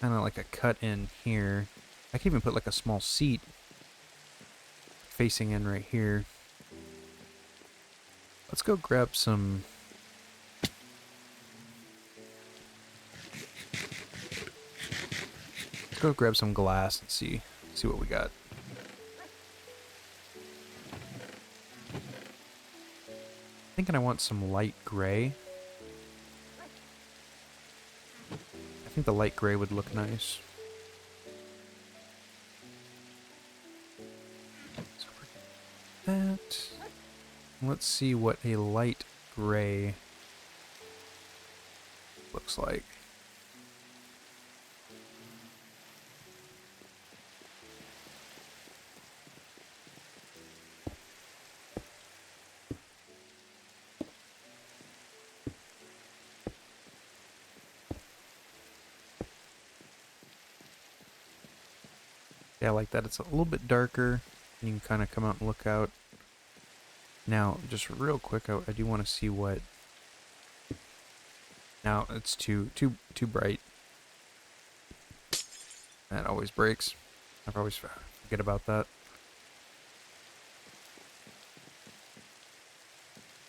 kind of like a cut in here. I can even put like a small seat facing in right here. Let's go grab some... Let's go grab some glass and see what we got. Thinking I want some light gray. I think the light gray would look nice. So that. Let's see what a light gray looks like. Yeah, I like that. It's a little bit darker. You can kind of come out and look out. Now, just real quick, I do want to see what... Now, it's too bright. That always breaks. I always forget about that.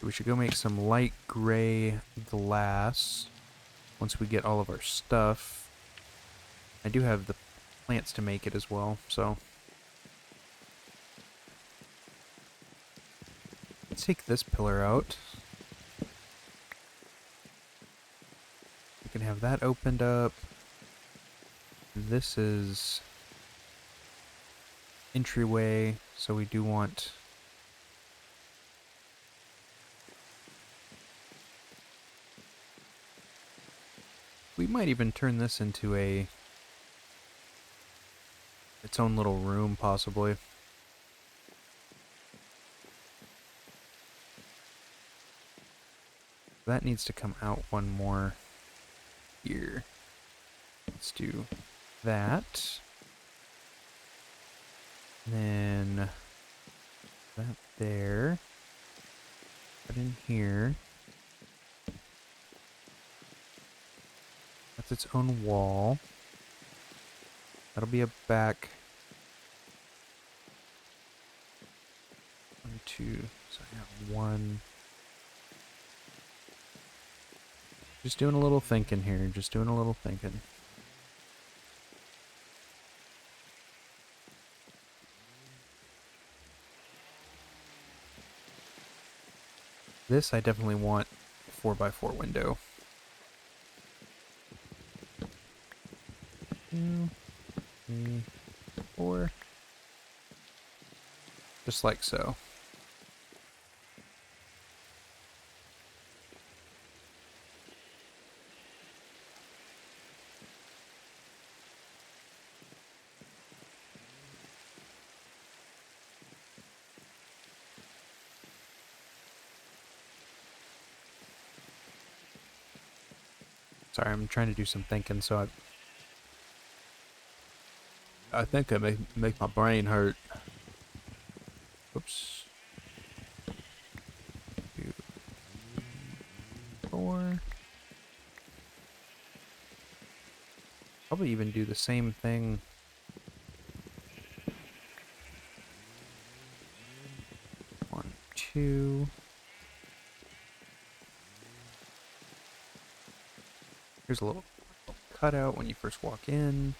We should go make some light gray glass once we get all of our stuff. I do have the plants to make it as well, so... Let's take this pillar out. We can have that opened up. This is entryway, so we do want... We might even turn this into its own little room, possibly. That needs to come out one more here. Let's do that. And then that there. Put in here. That's its own wall. That'll be a back two, so I have one. Just doing a little thinking here, just doing a little thinking. This I definitely want a 4x4 window. 2, 3, 4. Just like so. Sorry, I'm trying to do some thinking, so I think I make my brain hurt. Oops. 2, 4. Probably even do the same thing. 1, 2. Here's a little cutout when you first walk in.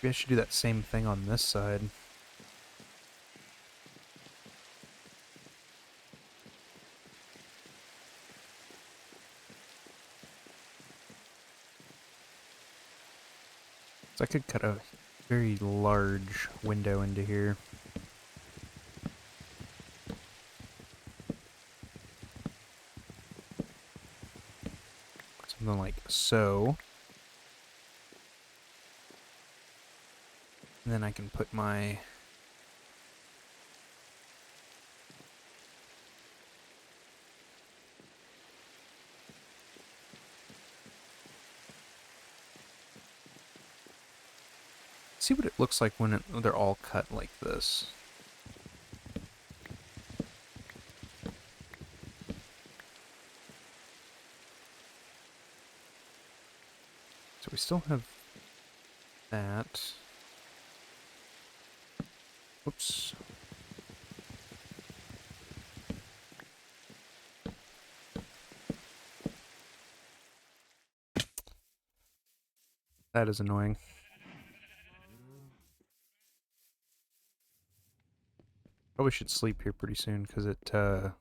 Maybe I should do that same thing on this side. So I could cut a very large window into here. Something like so. And then I can put my... See what it looks like when they're all cut like this. So we still have that. Whoops. That is annoying. Probably should sleep here pretty soon because I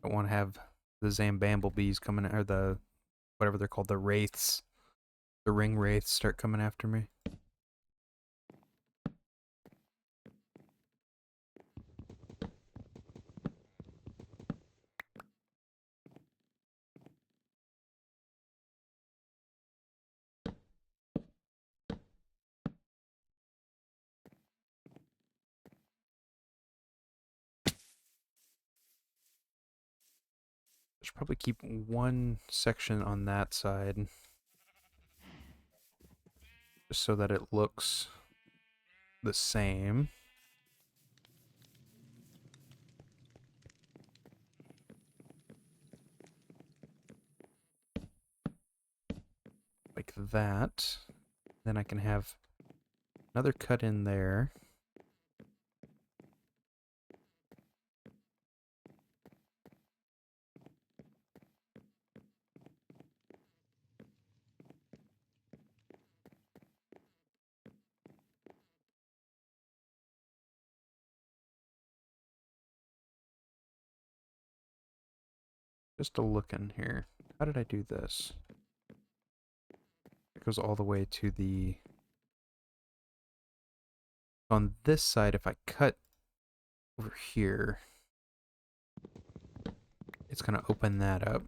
don't want to have the Zambamblebees coming, or the, whatever they're called, the wraiths, the ring wraiths start coming after me. I should probably keep one section on that side, just so that it looks the same. Like that. Then I can have another cut in there. Just a look in here. How did I do this? It goes all the way to the... On this side, if I cut over here, it's going to open that up.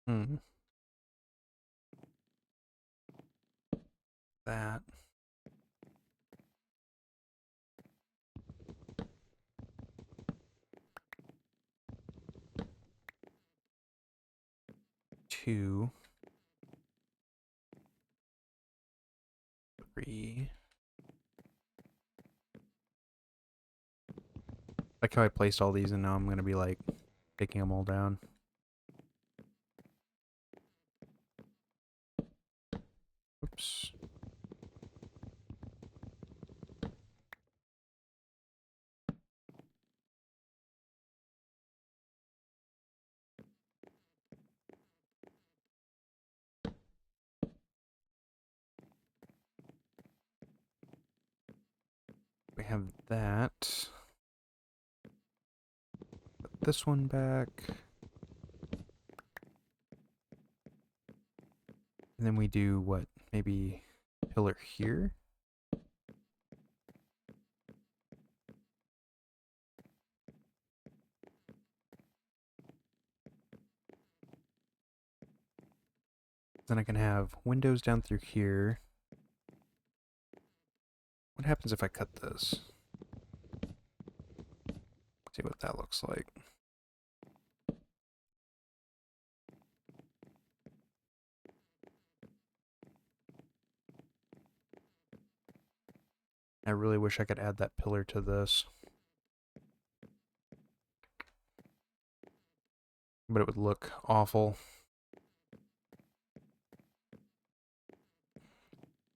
Hmm. That. 2, 3. Like how I placed all these and now I'm going to be like taking them all down. Oops. We have that. Put this one back. And then we do what? Maybe pillar here? Then I can have windows down through here. What happens if I cut this? See what that looks like. I really wish I could add that pillar to this. But it would look awful.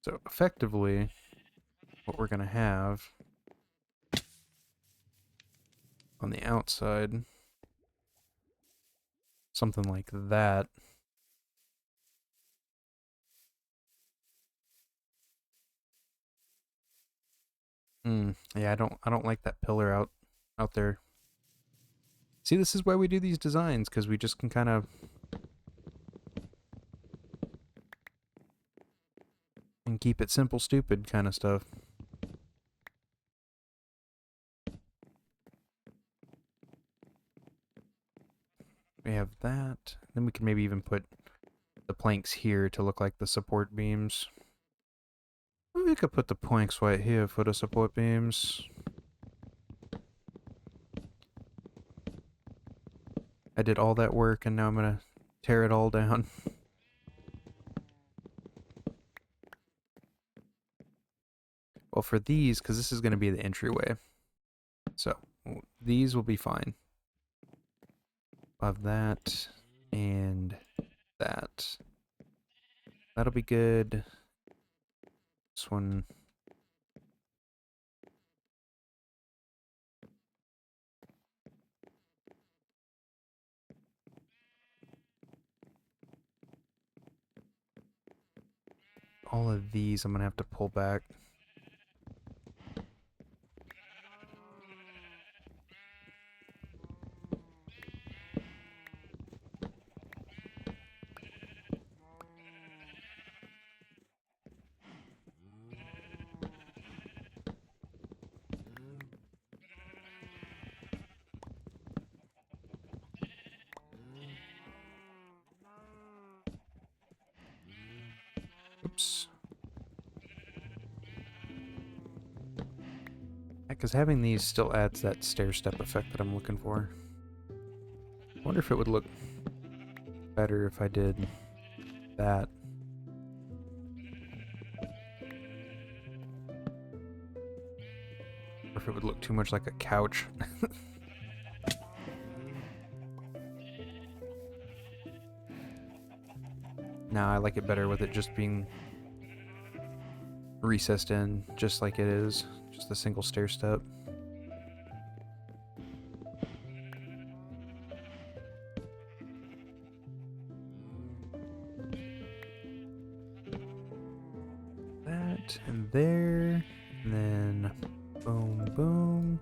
So effectively, what we're going to have on the outside, something like that. Yeah, I don't like that pillar out there. See, this is why we do these designs, because we just can kind of and keep it simple, stupid kind of stuff. We have that. Then we can maybe even put the planks here to look like the support beams. We could put the planks right here for the support beams. I did all that work and now I'm gonna tear it all down. Well, for these, because this is gonna be the entryway. So, these will be fine. Of that and that. That'll be good. This one. All of these I'm gonna have to pull back. Oops. Because having these still adds that stair step effect that I'm looking for. I wonder if it would look better if I did that. Or if it would look too much like a couch. Nah, I like it better with it just being recessed in, just like it is. Just a single stair step. That, and there, and then boom, boom.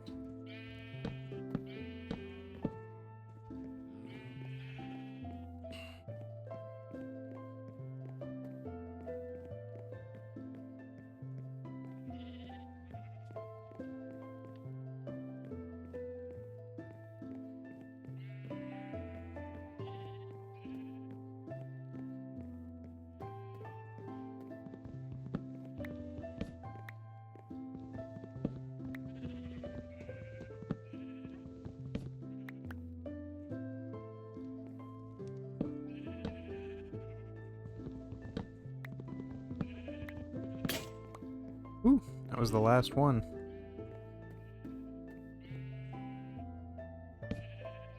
Ooh, that was the last one.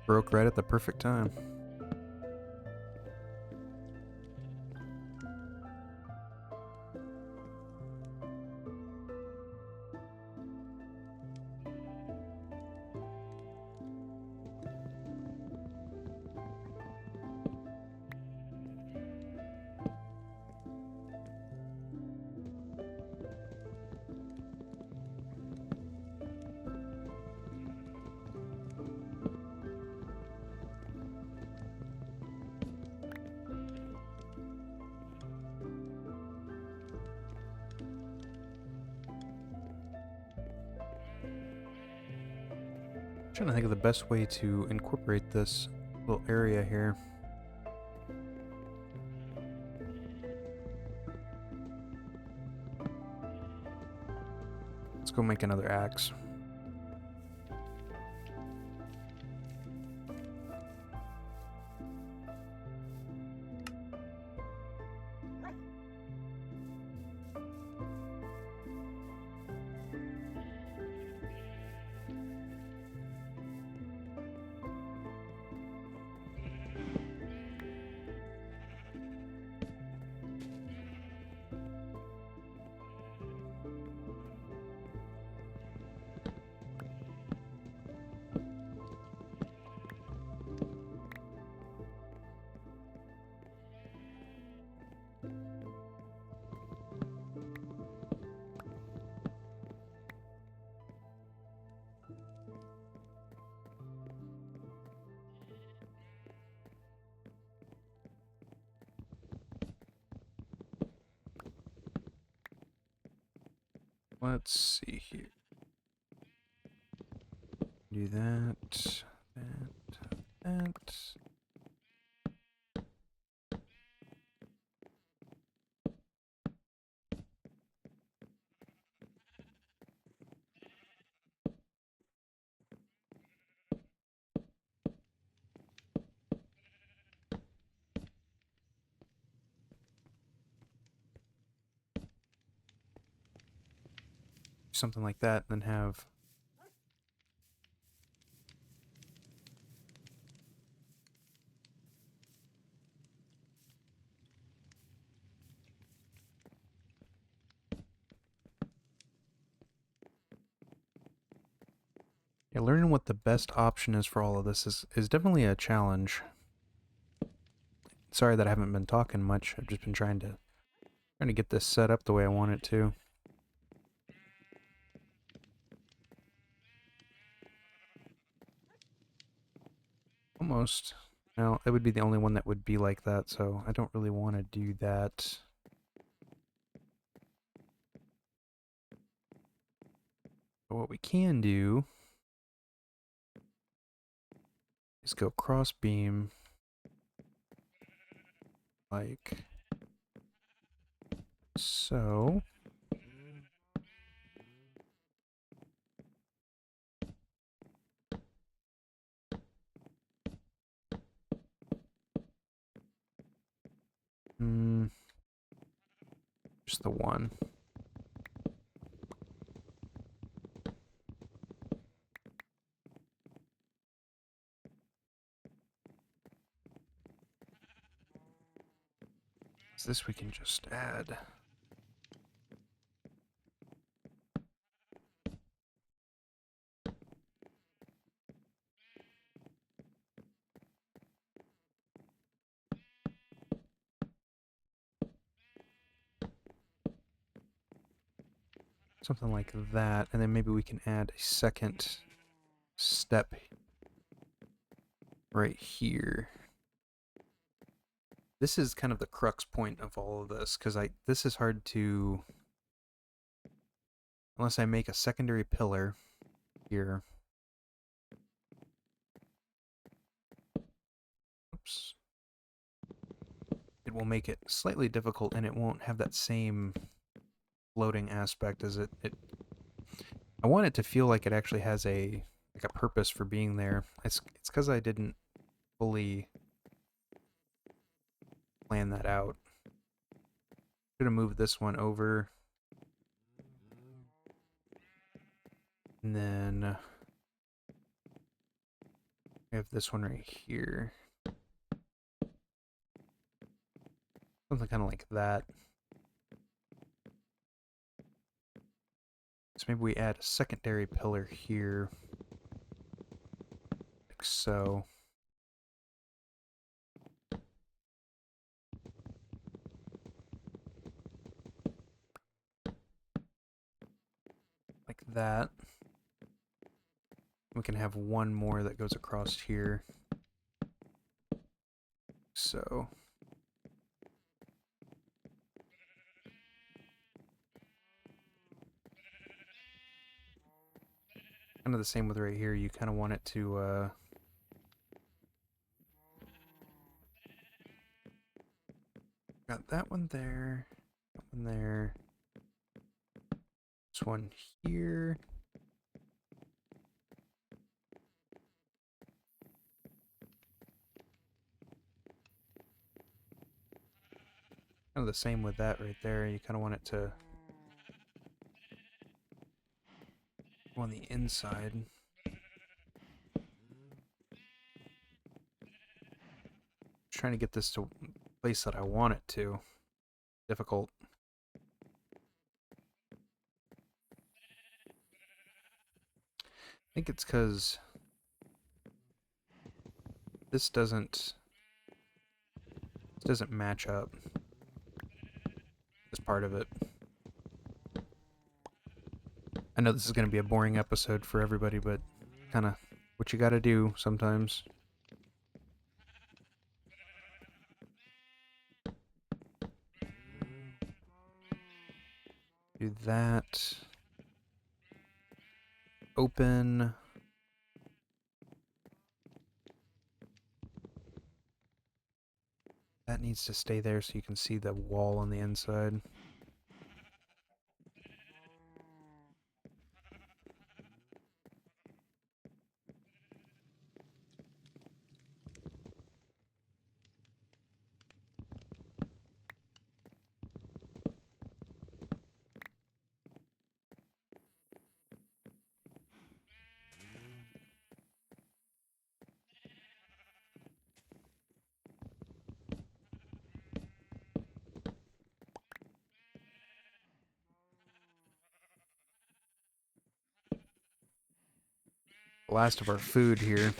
Broke right at the perfect time. Trying to think of the best way to incorporate this little area here. Let's go make another axe. Let's see here. Do that, that. Something like that, and then have yeah, learning what the best option is for all of this is definitely a challenge. Sorry that I haven't been talking much. I've just been trying to get this set up the way I want it to. Almost. Now, it would be the only one that would be like that, so I don't really want to do that. But what we can do is go cross beam like so. Just the one. So this we can just add. Something like that, and then maybe we can add a second step right here. This is kind of the crux point of all of this, because this is hard to, unless I make a secondary pillar here. Oops. It will make it slightly difficult, and it won't have that same floating aspect as it I want it to feel like it actually has a purpose for being there. It's because I didn't fully plan that out. Should have moved this one over. And then we have this one right here. Something kind of like that. So maybe we add a secondary pillar here. Like so. Like that. We can have one more that goes across here. So. Kind of the same with right here. You kind of want it to, got that one there. That one there. This one here. Kind of the same with that right there. You kind of want it to go on the inside. Trying to get this to a place that I want it to. Difficult. I think it's because this doesn't match up. This part of it. I know this is going to be a boring episode for everybody, but kind of what you got to do sometimes. Do that. Open. That needs to stay there so you can see the wall on the inside. Last of our food here.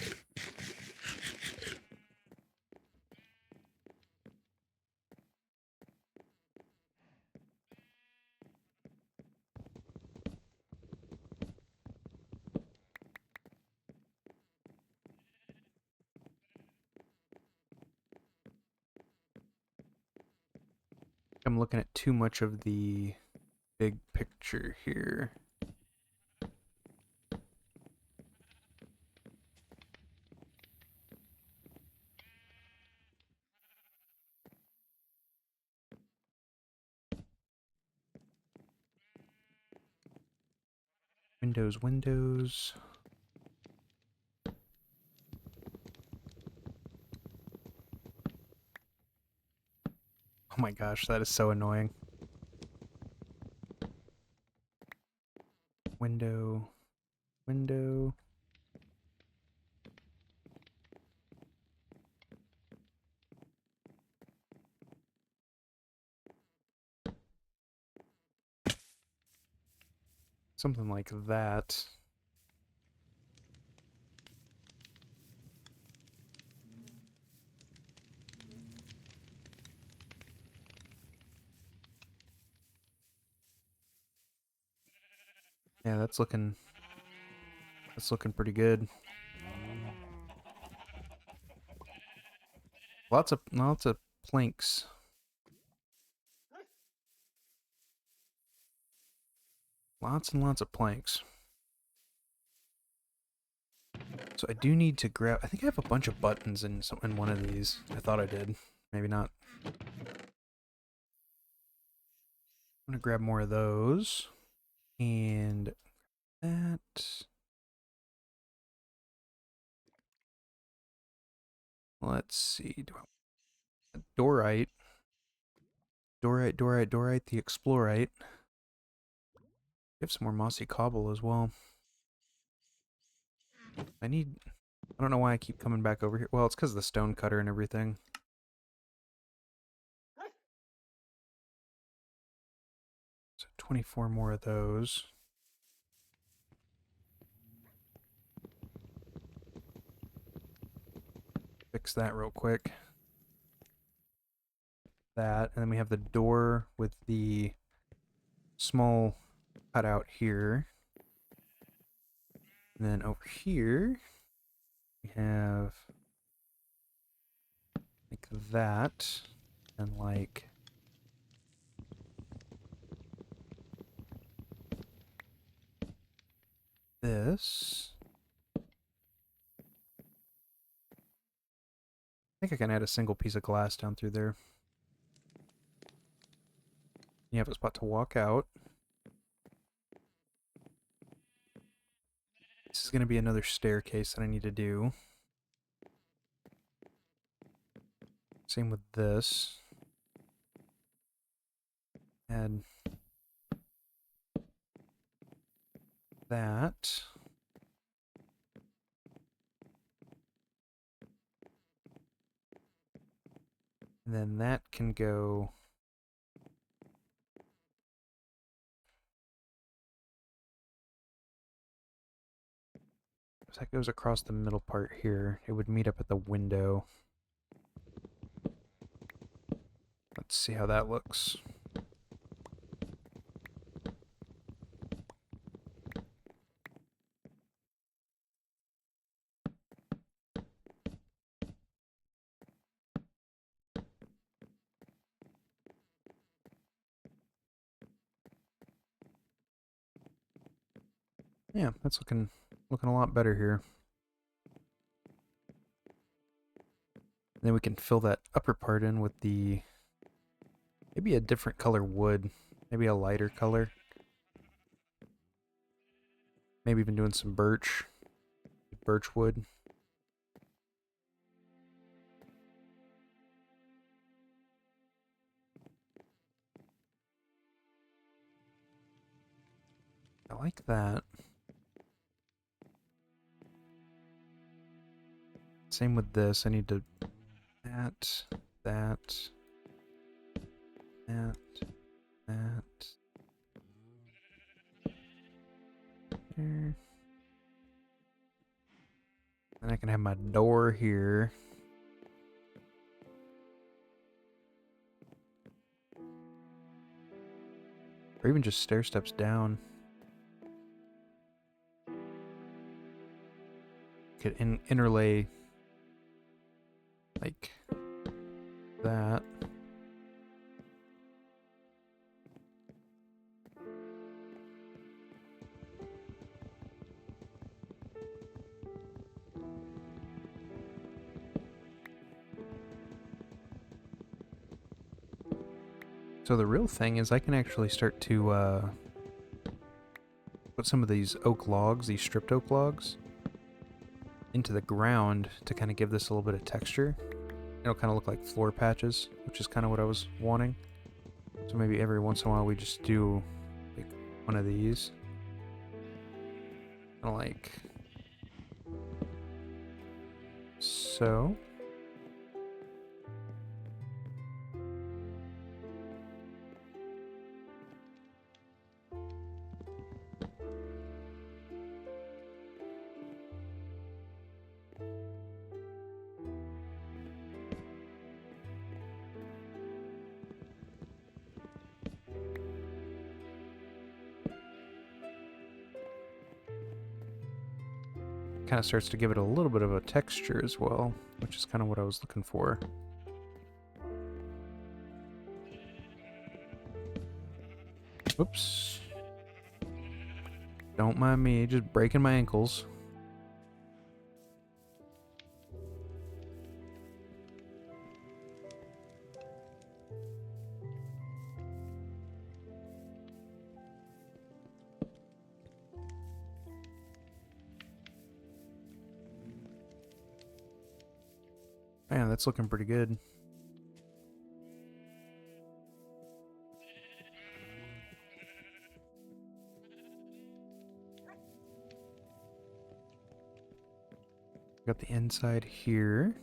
I'm looking at too much of the big picture here. Windows, windows. Oh my gosh, that is so annoying. Window, window. Something like that. Yeah, that's looking pretty good. Lots of planks. Lots and lots of planks. So I do need to grab, I think I have a bunch of buttons in one of these. I thought I did. Maybe not. I'm gonna grab more of those. And that. Let's see. Do I Dorite. Dorite, the Explorite. We have some more mossy cobble as well. I don't know why I keep coming back over here. Well, it's because of the stone cutter and everything. So 24 more of those. Fix that real quick. That, and then we have the door with the small cutout here. And then over here, we have like that, and like this. I think I can add a single piece of glass down through there. You have a spot to walk out. This is going to be another staircase that I need to do. Same with this. Add that. And then that can go... If that goes across the middle part here, it would meet up at the window. Let's see how that looks. Yeah, that's looking a lot better here. And then we can fill that upper part in with the maybe a different color wood, maybe a lighter color. Maybe even doing some birch wood. I like that. Same with this. I need to that. There. And I can have my door here. Or even just stair steps down. Could interlay like that. So the real thing is I can actually start to put some of these oak logs, these stripped oak logs, into the ground to kind of give this a little bit of texture. It'll kind of look like floor patches, which is kind of what I was wanting. So maybe every once in a while we just do like one of these. Kind of like so. Kind of starts to give it a little bit of a texture as well, which is kind of what I was looking for. Oops. Don't mind me, just breaking my ankles. Man, that's looking pretty good. Got the inside here.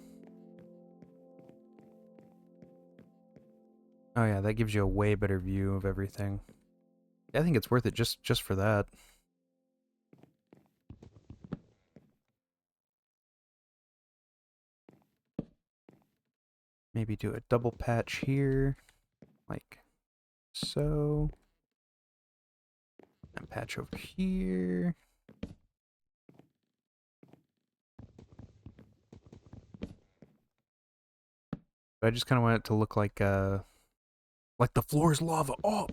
Oh yeah, that gives you a way better view of everything. I think it's worth it just for that. Maybe do a double patch here, like so. And patch over here. But I just kind of want it to look like the floor is lava. Oh!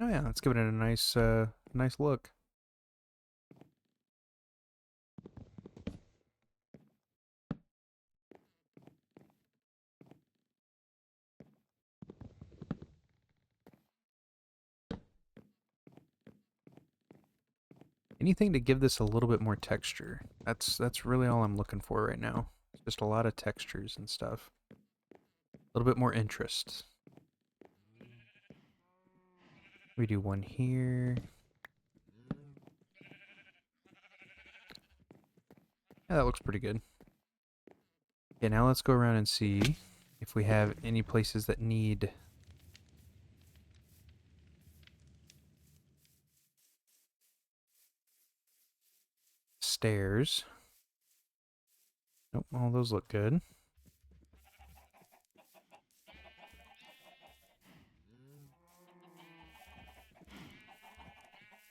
Oh yeah, let's give it a nice look. Anything to give this a little bit more texture. That's really all I'm looking for right now. Just a lot of textures and stuff. A little bit more interest. We do one here. Yeah, that looks pretty good. Okay, now let's go around and see if we have any places that need stairs. Nope, all those look good.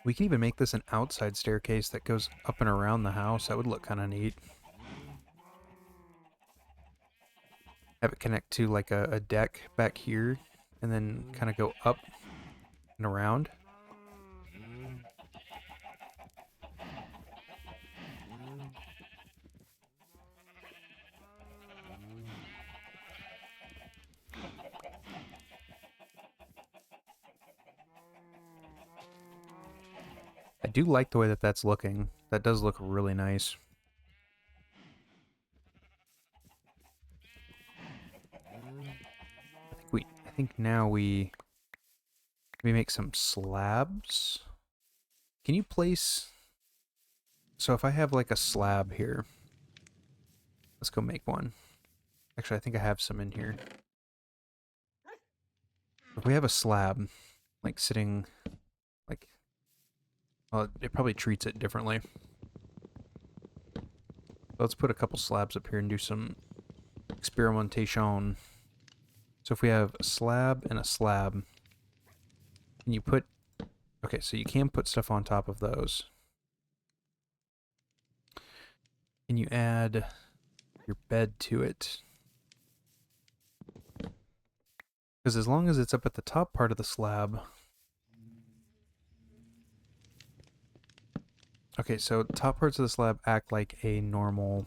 We can even make this an outside staircase that goes up and around the house. That would look kind of neat. Have it connect to like a deck back here and then kind of go up and around. I do like the way that that's looking. That does look really nice. I think now we make some slabs. Can you place... So if I have like a slab here, let's go make one. Actually, I think I have some in here. If we have a slab, like sitting, like, well, it probably treats it differently. Let's put a couple slabs up here and do some experimentation. So if we have a slab and a slab, can you put... Okay, so you can put stuff on top of those. Can you add your bed to it? Because as long as it's up at the top part of the slab... Okay, so top parts of the slab act like a normal...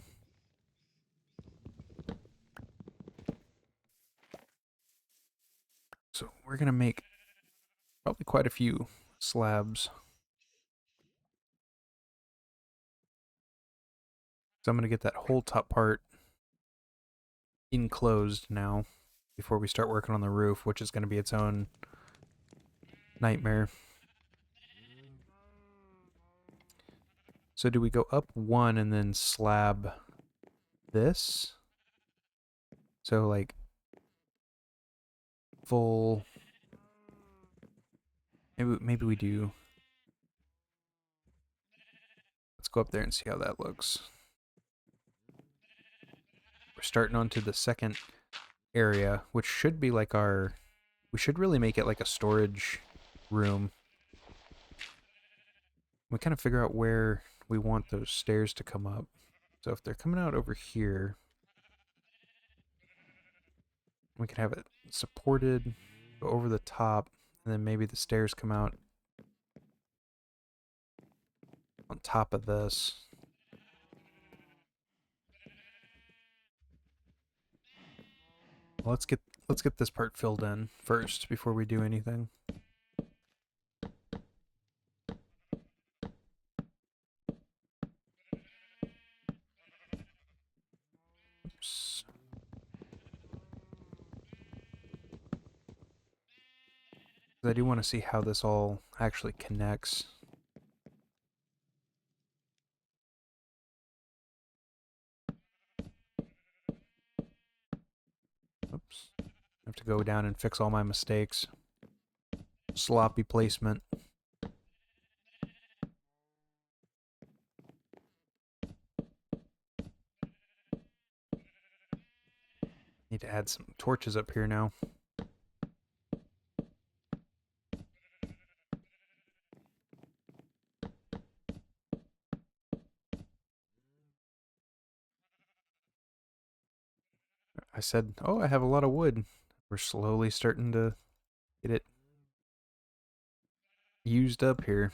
So we're going to make probably quite a few slabs. So I'm going to get that whole top part enclosed now before we start working on the roof, which is going to be its own nightmare. So do we go up one and then slab this? So like full... Maybe we do... Let's go up there and see how that looks. We're starting onto the second area, which should be like our... We should really make it like a storage room. We kind of figure out where we want those stairs to come up. So if they're coming out over here, we can have it supported, go over the top, and then maybe the stairs come out on top of this. Well, let's get this part filled in first before we do anything. Oops. I do want to see how this all actually connects. Oops. I have to go down and fix all my mistakes. Sloppy placement. Need to add some torches up here now. I said, oh, I have a lot of wood. We're slowly starting to get it used up here.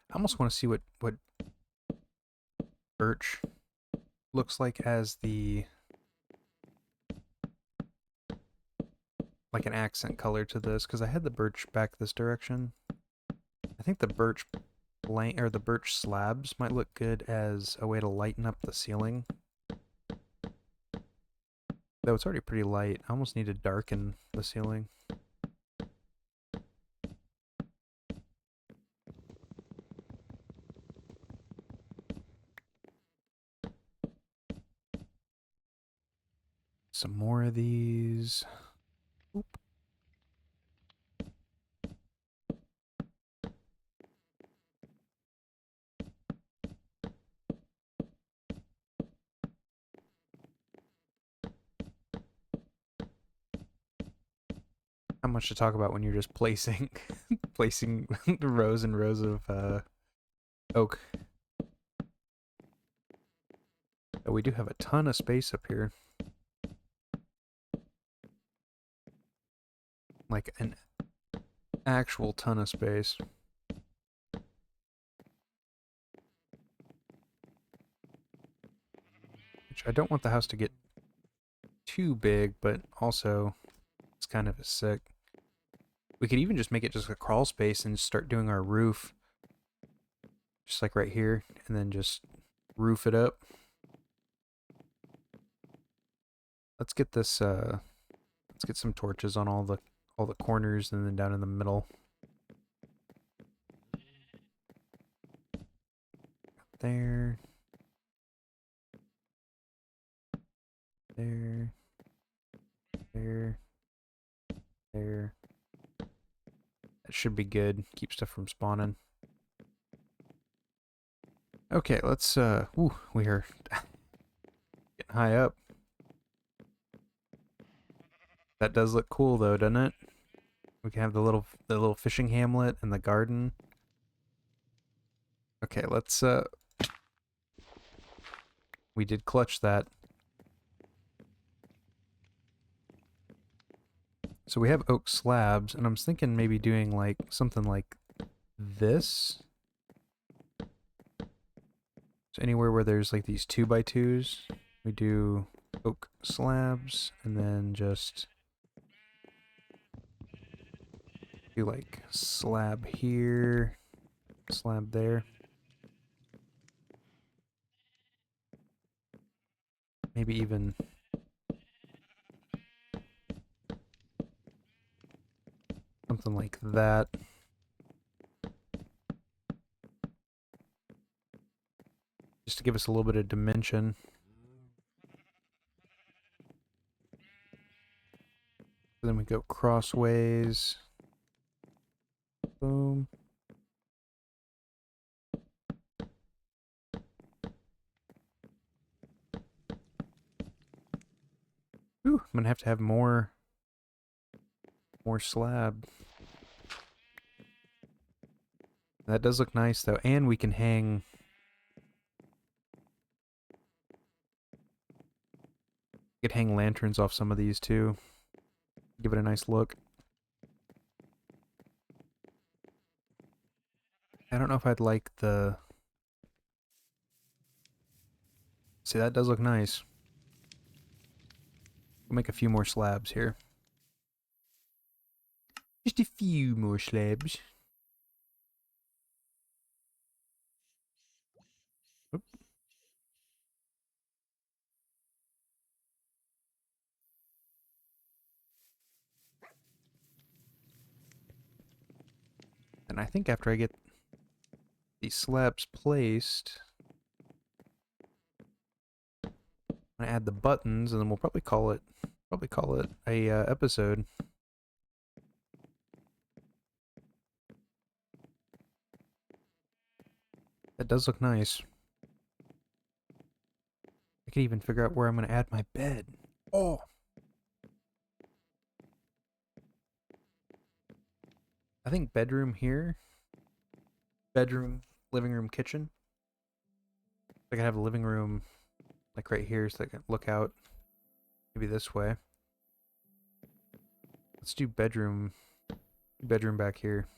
I almost want to see what birch looks like as the like an accent color to this, because I had the birch back this direction. I think the birch blank or the birch slabs might look good as a way to lighten up the ceiling. Though it's already pretty light, I almost need to darken the ceiling. Some more of these. Oop. Not much to talk about when you're just placing placing rows and rows of oak. Oh, we do have a ton of space up here. Like an actual ton of space. Which I don't want the house to get too big, but also it's kind of sick. We could even just make it just a crawl space and start doing our roof. Just like right here, and then just roof it up. Let's get this let's get some torches on all the corners and then down in the middle. There. There. There. There. That should be good. Keep stuff from spawning. Okay, let's ooh, we are getting high up. That does look cool though, doesn't it? We can have the little fishing hamlet and the garden. Okay, let's we did clutch that. So we have oak slabs, and I'm thinking maybe doing like something like this. So anywhere where there's like these 2x2s, we do oak slabs, and then just do like slab here, slab there. Maybe even something like that. Just to give us a little bit of dimension. Then we go crossways. Boom. Ooh, I'm gonna have more slab. That does look nice though, and we can hang lanterns off some of these too. Give it a nice look. I don't know if I'd like the... See, that does look nice. We'll make a few more slabs here. Just a few more slabs. Oop. And I think after I get these slabs placed, I'm gonna add the buttons, and then we'll probably call it a episode. That does look nice. I can even figure out where I'm gonna add my bed. Oh! I think bedroom here. Bedroom, living room, kitchen. I can have a living room like right here so I can look out maybe this way. Let's do bedroom back here.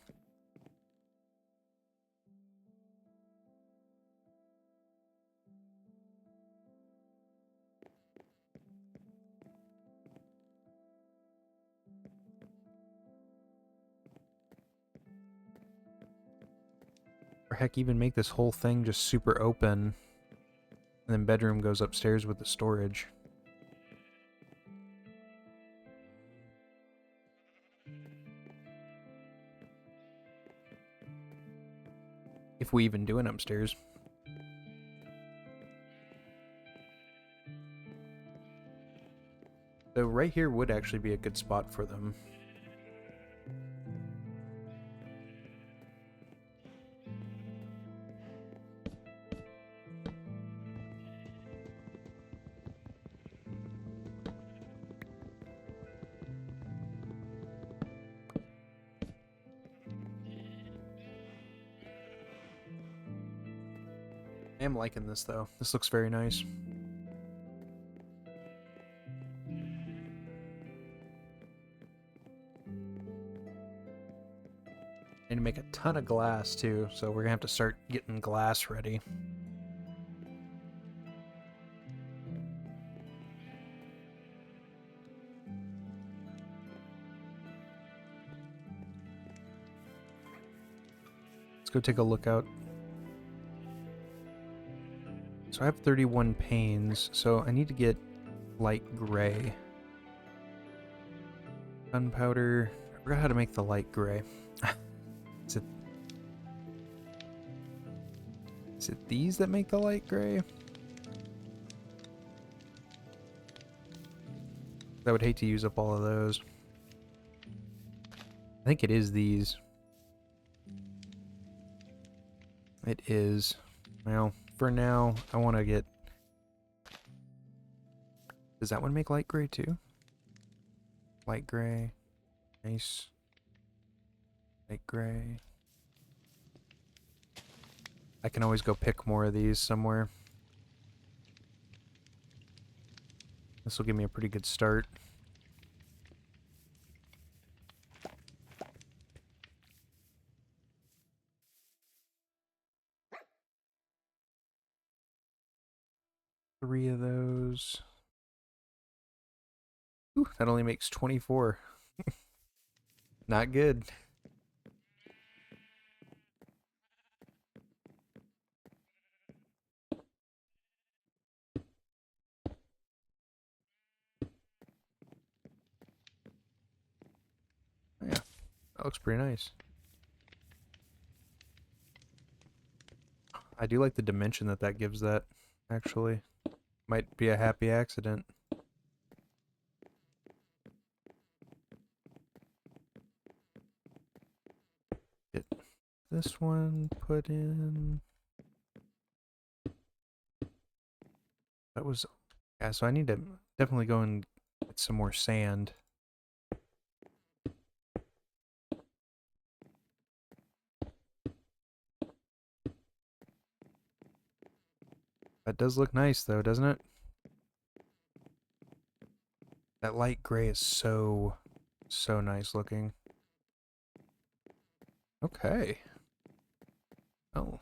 Or heck, even make this whole thing just super open. And then bedroom goes upstairs with the storage. If we even do an upstairs. So right here would actually be a good spot for them. I am liking this though. This looks very nice. And to make a ton of glass too, so we're gonna have to start getting glass ready. Let's go take a look out. So I have 31 panes, so I need to get light gray. Gunpowder. I forgot how to make the light gray. Is it these that make the light gray? I would hate to use up all of those. I think it is these. It is. Well, for now, I want to get... Does that one make light gray too? Light gray. Nice. Light gray. I can always go pick more of these somewhere. This will give me a pretty good start. Three of those. Ooh, that only makes 24. Not good. Yeah, that looks pretty nice. I do like the dimension that that gives that, actually. Might be a happy accident. Get this one put in. That was... Yeah, so I need to definitely go and get some more sand. That does look nice though, doesn't it? That light gray is so nice looking. Okay. Oh.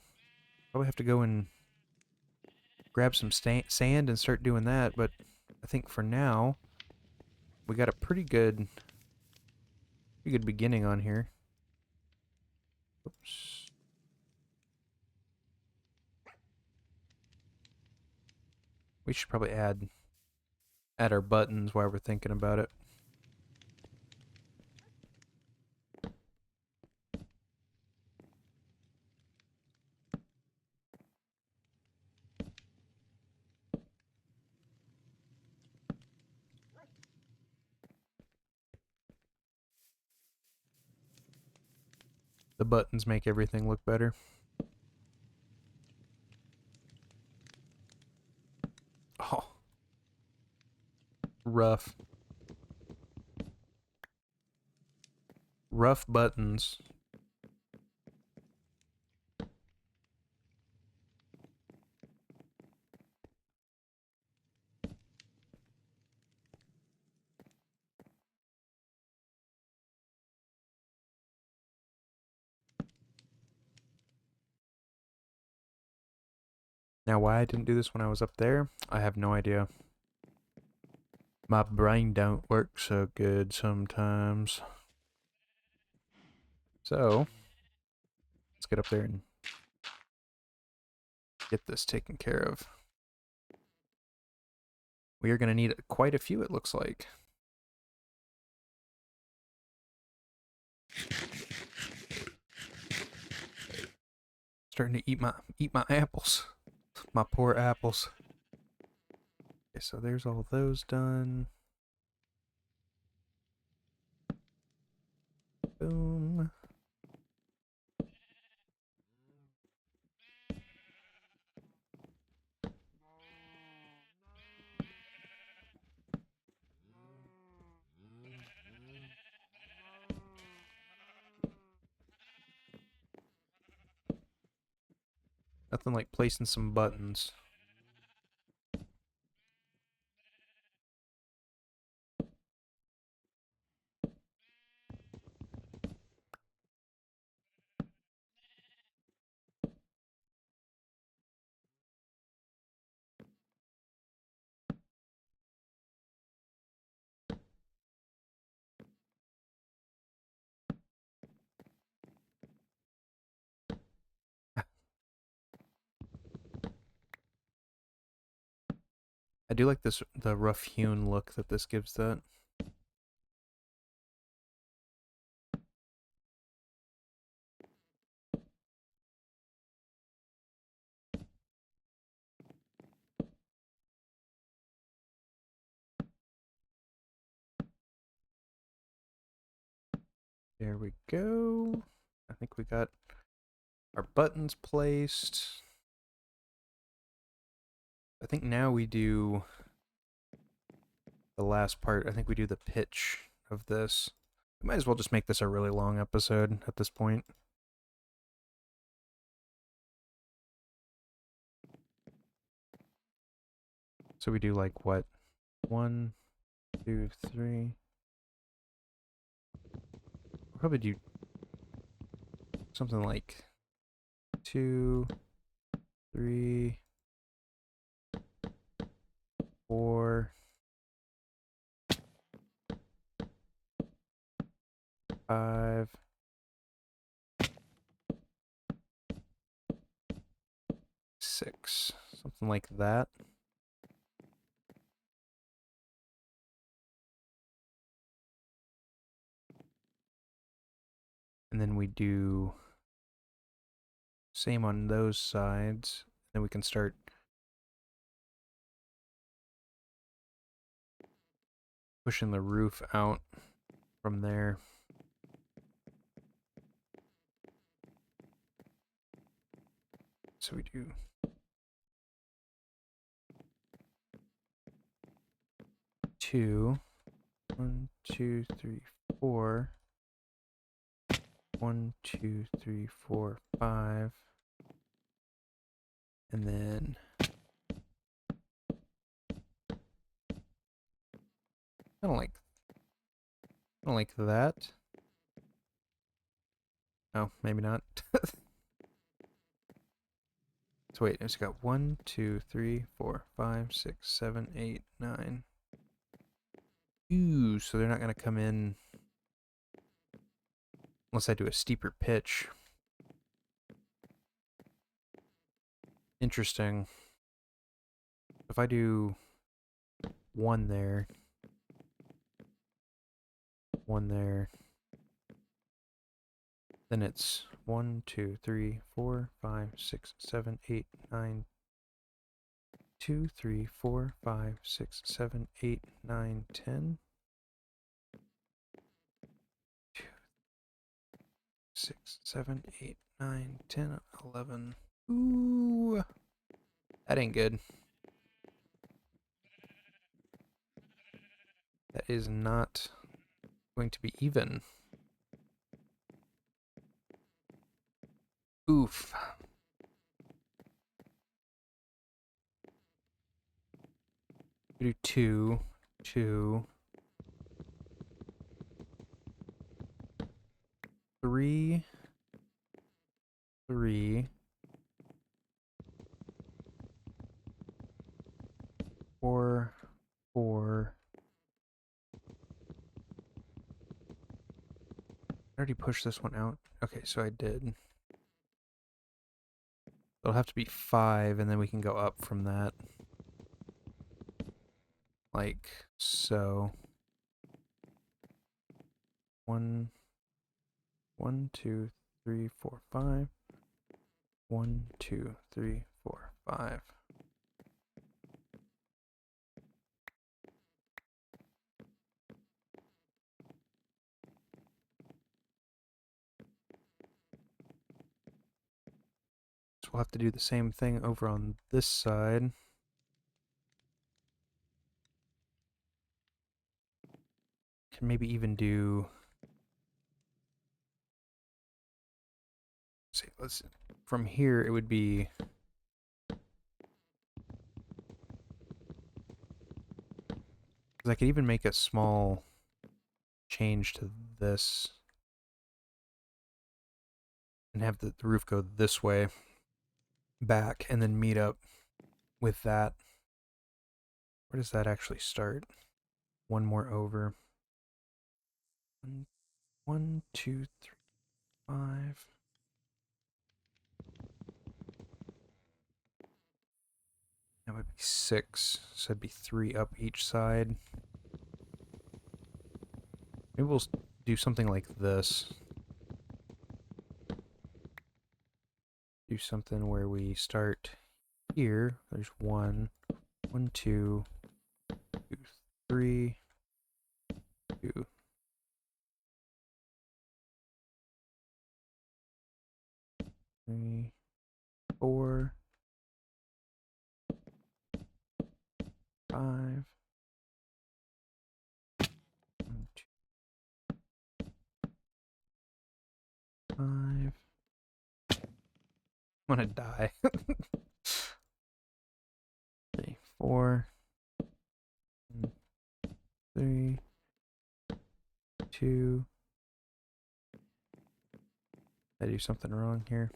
Probably have to go and grab some sand and start doing that, but I think for now, we got a pretty good beginning on here. Oops. We should probably add our buttons while we're thinking about it. The buttons make everything look better. Oh. Rough. Rough buttons. Now, why I didn't do this when I was up there, I have no idea. My brain don't work so good sometimes. So, let's get up there and get this taken care of. We are going to need quite a few, it looks like. Starting to eat my apples. My poor apples. Okay, so there's all those done. Boom. Nothing like placing some buttons. I do like this, the rough hewn look that this gives that. There we go. I think we got our buttons placed. I think now we do the last part. I think we do the pitch of this. We might as well just make this a really long episode at this point. So we do like what? 1, 2, 3. We'll probably do something like 2, 3, 4, 5, 6, something like that. And then we do same on those sides. Then we can start pushing the roof out from there. So we do 2, 1, 2, 3, 4, 1, 2, 3, 4, 5, and then I don't like that. Oh, maybe not. So wait, it's got 1, 2, 3, 4, 5, 6, 7, 8, 9. Ooh, so they're not gonna come in unless I do a steeper pitch. Interesting. If I do 1 there, 1 there, then it's 1, 2, 3, 4, 5, 6, 7, 8, 9, 2, 3, 4, 5, 6, 7, 8, 9, 10. 6, 7, 8, 9, 10, 11. Ooh, that ain't good. That is not going to be even. Oof. We do 2, 2, 3, 3, 4, 4. I already pushed this one out. Okay, so I did. It'll have to be 5, and then we can go up from that. Like so. 1, 1, 2, 3, 4, 5. 1, 2, 3, 4, 5. So we'll have to do the same thing over on this side. Can maybe even do. See, let's. From here, it would be. Because I could even make a small change to this and have the roof go this way back and then meet up with that. Where does that actually start? One more over. 1, 2, 3, 5. That would be 6. So it'd be 3 up each side. Maybe we'll do something like this. Do something where we start here. There's 1, 1, 2, 2, 3, 2. 3, 4, 5. 1, 2, 5. I'm gonna die. 3, 4, 3, 2. Did I do something wrong here?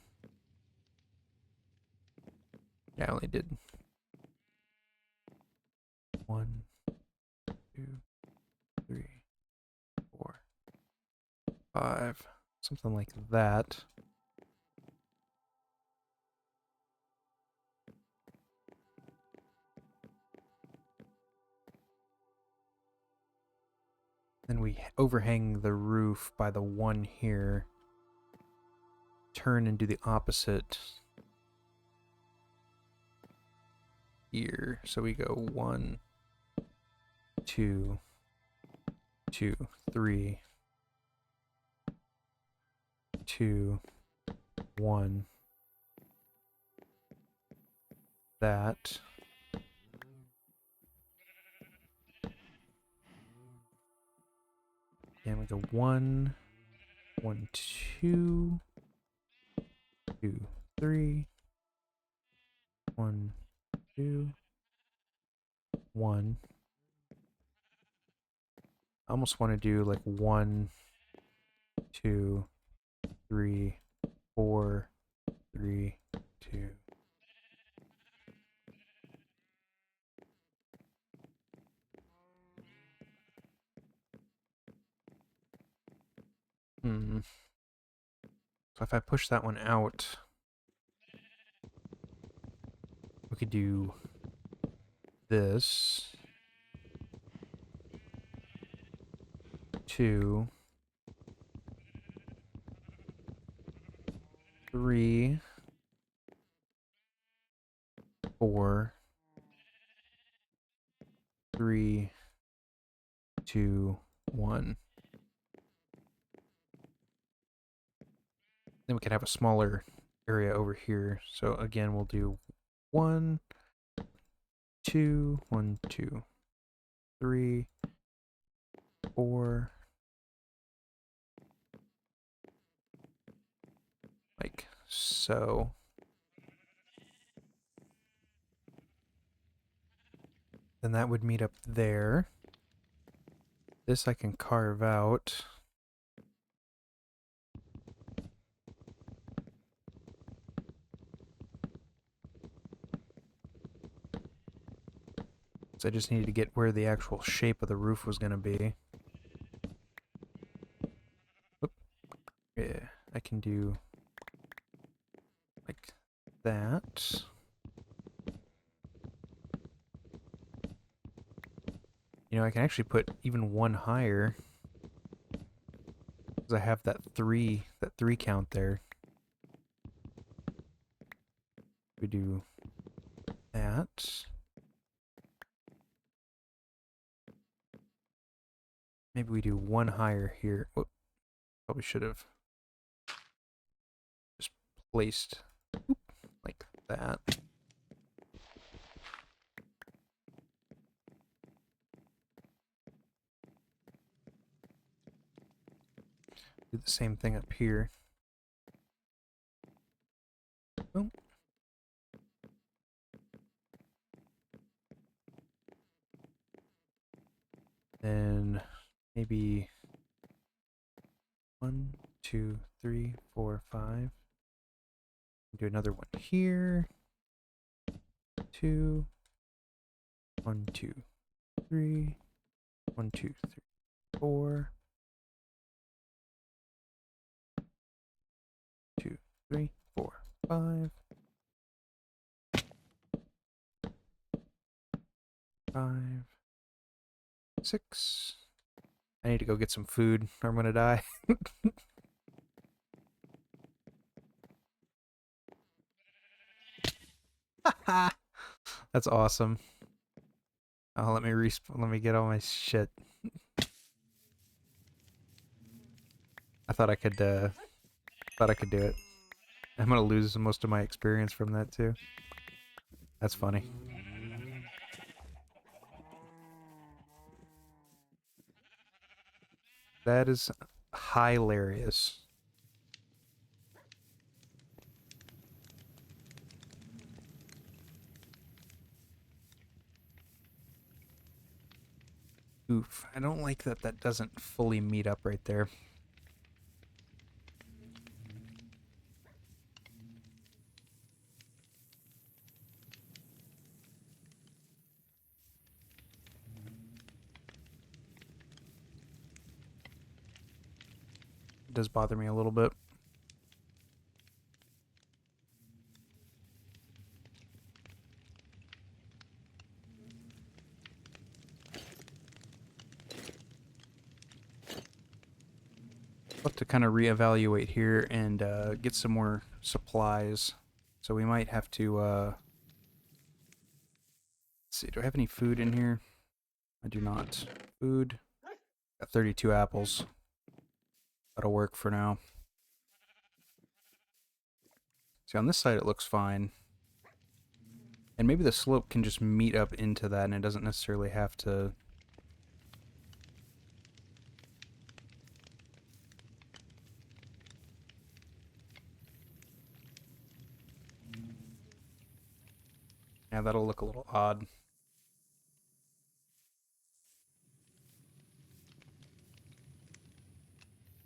Yeah, I only did 1, 2, 3, 4, 5. Something like that. Then we overhang the roof by the 1 here. Turn and do the opposite here. So we go 1, 2, 2, 3, 2, 1. That. And we go 1, 1, 2, 2, 3, 1, 2, 1. I almost want to do like 1, 2, 3, 4, 3, 2. So if I push that one out, we could do this. 2, 3, 4, 3, 2, 1. Then we can have a smaller area over here. So again, we'll do 1, 2, 1, 2, 3, 4, like so. Then that would meet up there. This I can carve out. So I just needed to get where the actual shape of the roof was going to be. Oop. Yeah, I can do like that. You know, I can actually put even one higher because I have that three count there. We do that. Maybe we do one higher here. Whoop. Probably should have just placed like that. Do the same thing up here. Boom. Then maybe 1, 2, 3, 4, 5. Do another one here. 2, 1, 2, 3, 1, 2, 3, 4. 2, 3, 4, 5. 5, 6. I need to go get some food or I'm gonna die. That's awesome. Oh, let me get all my shit. I thought I could do it. I'm gonna lose most of my experience from that too. That's funny. That is hilarious. Oof, I don't like that that doesn't fully meet up right there. It does bother me a little bit. I'll have to kind of reevaluate here and get some more supplies. So we might have to, let's see, do I have any food in here? I do not. Food. Got 32 apples. That'll work for now. See, on this side it looks fine. And maybe the slope can just meet up into that and it doesn't necessarily have to... Yeah, that'll look a little odd.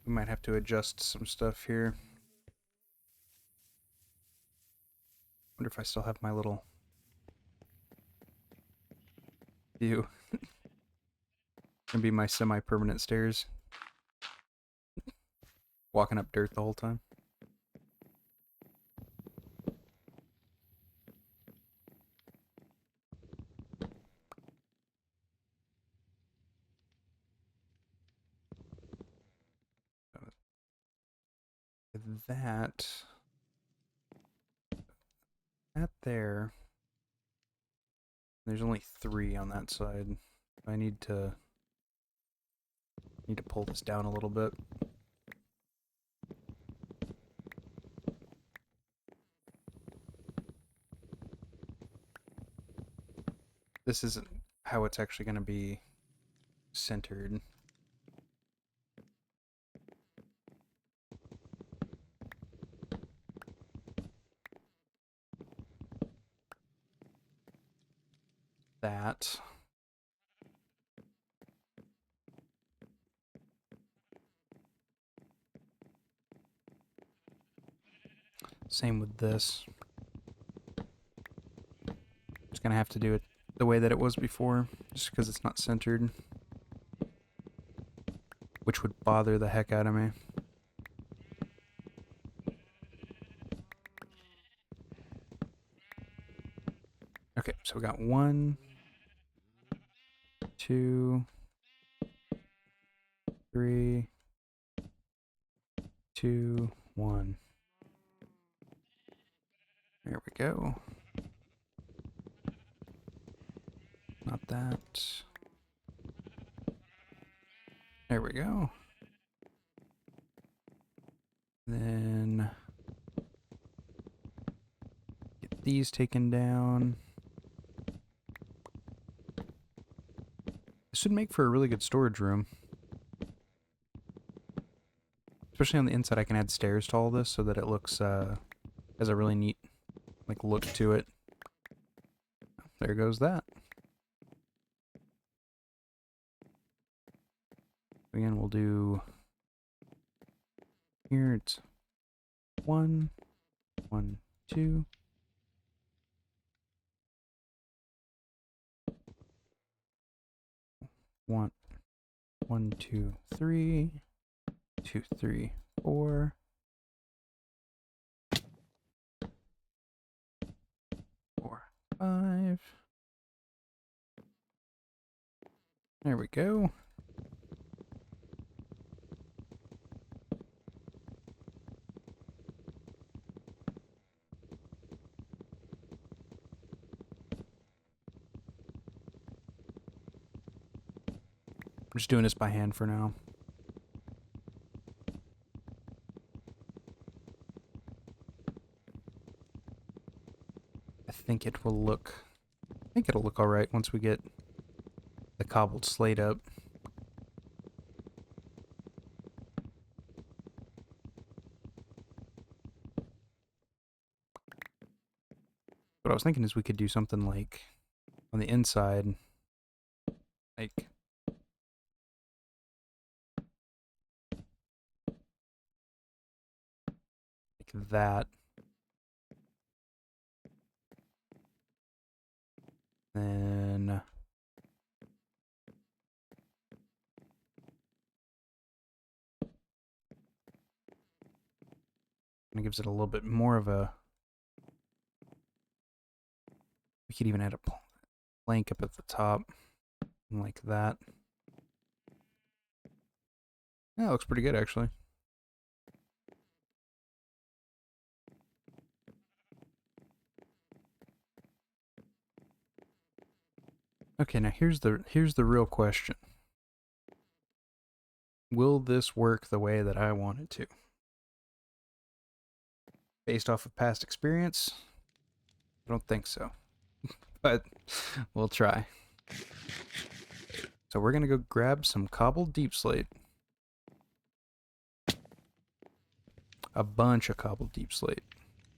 We might have to adjust some stuff here. Wonder if I still have my little view. Gonna be my semi-permanent stairs. Walking up dirt the whole time. That there. There's only 3 on that side. I need to pull this down a little bit. this isn't how it's actually going to be centered. That. Same with this. Just gonna have to do it the way that it was before, just because it's not centered. Which would bother the heck out of me. Okay, so we got 1, 2, 3, 2, 1. There we go. Not that. There we go. Then get these taken down. This should make for a really good storage room. Especially on the inside, I can add stairs to all this so that it looks, has a really neat, like, look to it. There goes that. Again, we'll do here. It's 1, 1, 2. One, 1, 2, 3. 2, 3, 4. 4, 5. There we go. I'm just doing this by hand for now. I think it'll look all right once we get the cobbled slate up. What I was thinking is we could do something like on the inside, like that. Then it gives it a little bit more of a. We could even add a plank up at the top, like that. Yeah, it looks pretty good actually. Okay, now here's the real question. Will this work the way that I want it to? Based off of past experience, I don't think so. But we'll try. So we're gonna go grab some cobbled deep slate. A bunch of cobbled deep slate.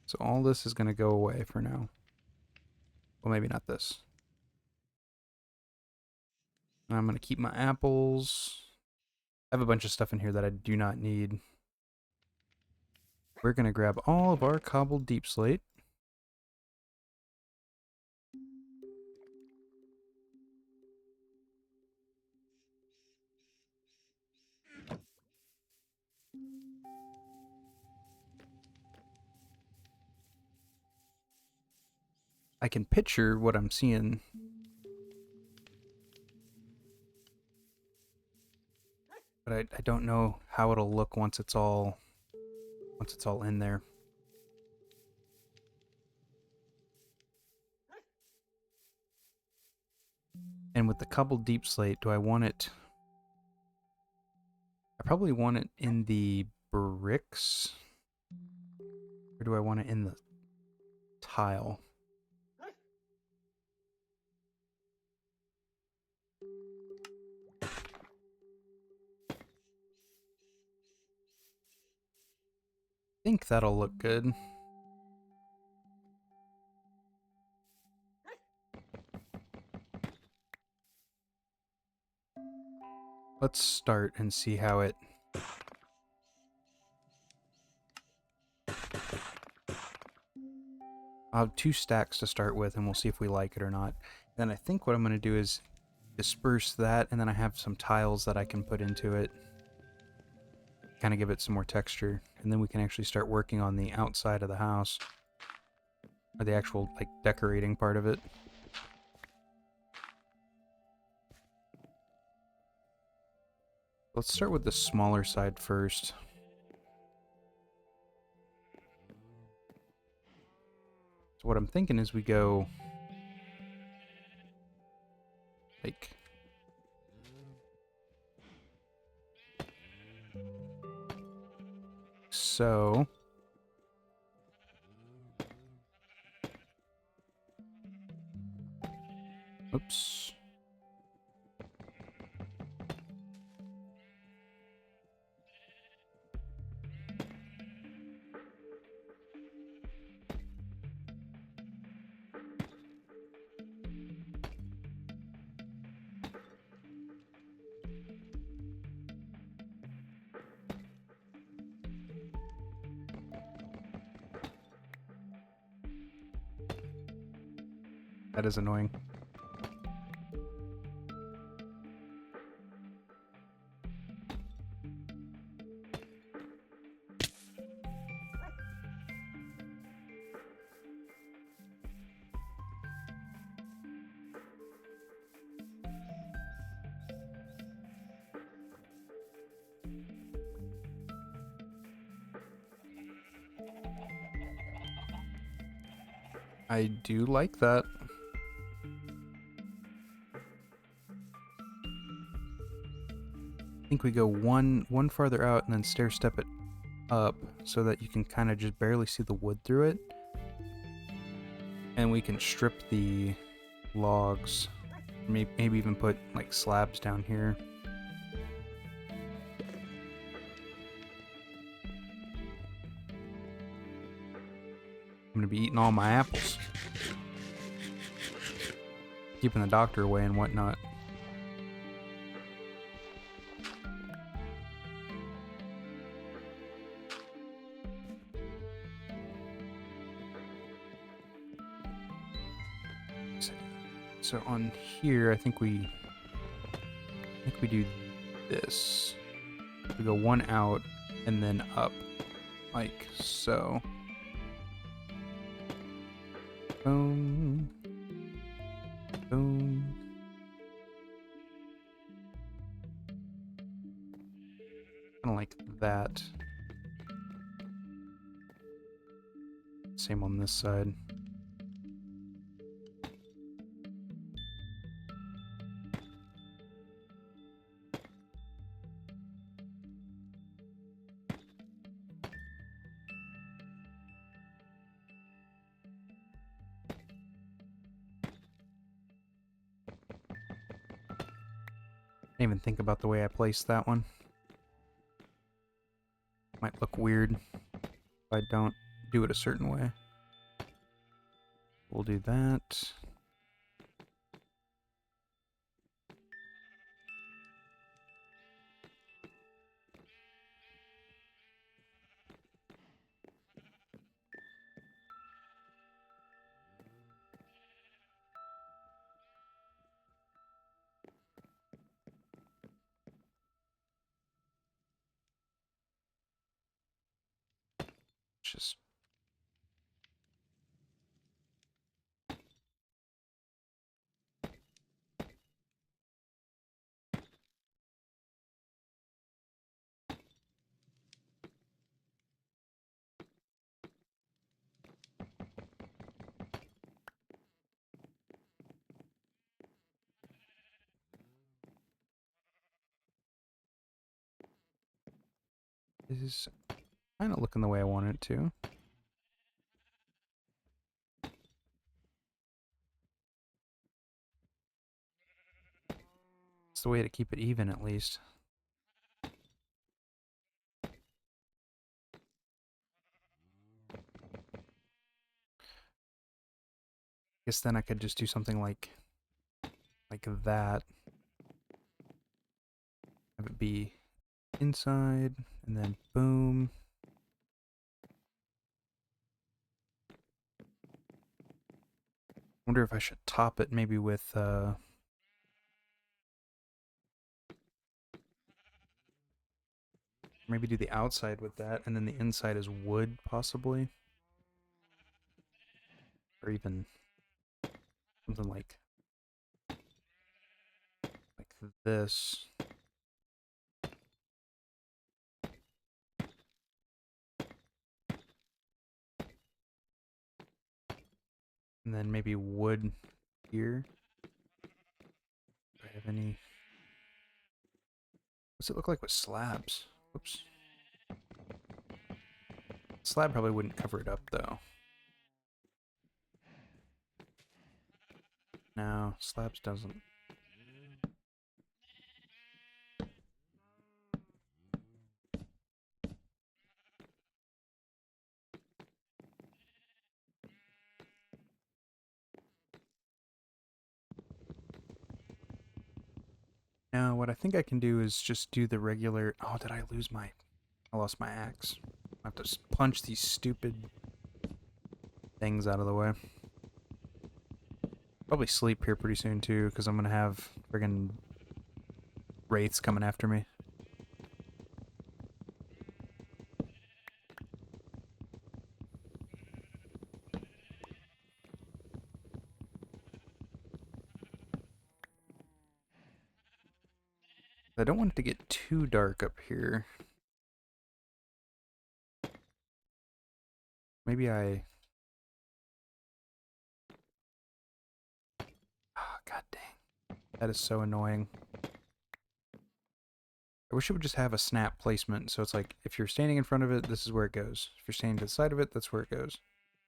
So all this is gonna go away for now. Well, maybe not this. And I'm gonna keep my apples. I have a bunch of stuff in here that I do not need. We're gonna grab all of our cobbled deep slate. I can picture what I'm seeing. But I don't know how it'll look once it's all in there. And with the cobbled deep slate, do I want it? I probably want it in the bricks. Or do I want it in the tile? think that'll look good. Let's start and see how it... I'll have 2 stacks to start with, and we'll see if we like it or not. Then I think what I'm going to do is disperse that, and then I have some tiles that I can put into it. Kind of give it some more texture, and then we can actually start working on the outside of the house. Or the actual, like, decorating part of it. Let's start with the smaller side first. So what I'm thinking is we go... like... so... oops. That is annoying. I do like that. I think we go one farther out and then stair step it up so that you can kind of just barely see the wood through it. And we can strip the logs. Maybe even put like slabs down here. I'm gonna be eating all my apples. Keeping the doctor away and whatnot. So on here, I think we do this. We go one out and then up, like so. Boom. Boom. Kind of like that. Same on this side. Didn't even think about the way I placed that one. Might look weird if I don't do it a certain way. We'll do that. Just is kind of looking the way I want it to. It's the way to keep it even, at least. Guess then I could just do something like that. Have it be inside, and then boom. Wonder if I should top it maybe with maybe do the outside with that, and then the inside is wood, possibly. Or even something like this. And then maybe wood here. Do I have any... What's it look like with slabs? Oops. Slab probably wouldn't cover it up, though. No, slabs doesn't. Now, what I think I can do is just do the regular... Oh, did I lose my... I lost my axe. I have to punch these stupid things out of the way. Probably sleep here pretty soon, too, because I'm going to have friggin' wraiths coming after me. I don't want it to get too dark up here. Maybe I... Oh, god dang. That is so annoying. I wish it would just have a snap placement, so it's like, if you're standing in front of it, this is where it goes. If you're standing to the side of it, that's where it goes.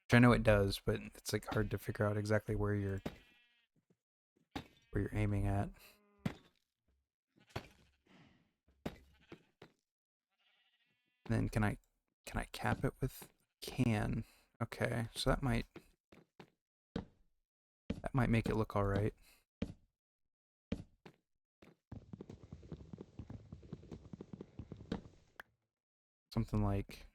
Which I know it does, but it's like hard to figure out exactly where you're aiming at. And then can I cap it with can? Okay, so that might make it look all right. Something like...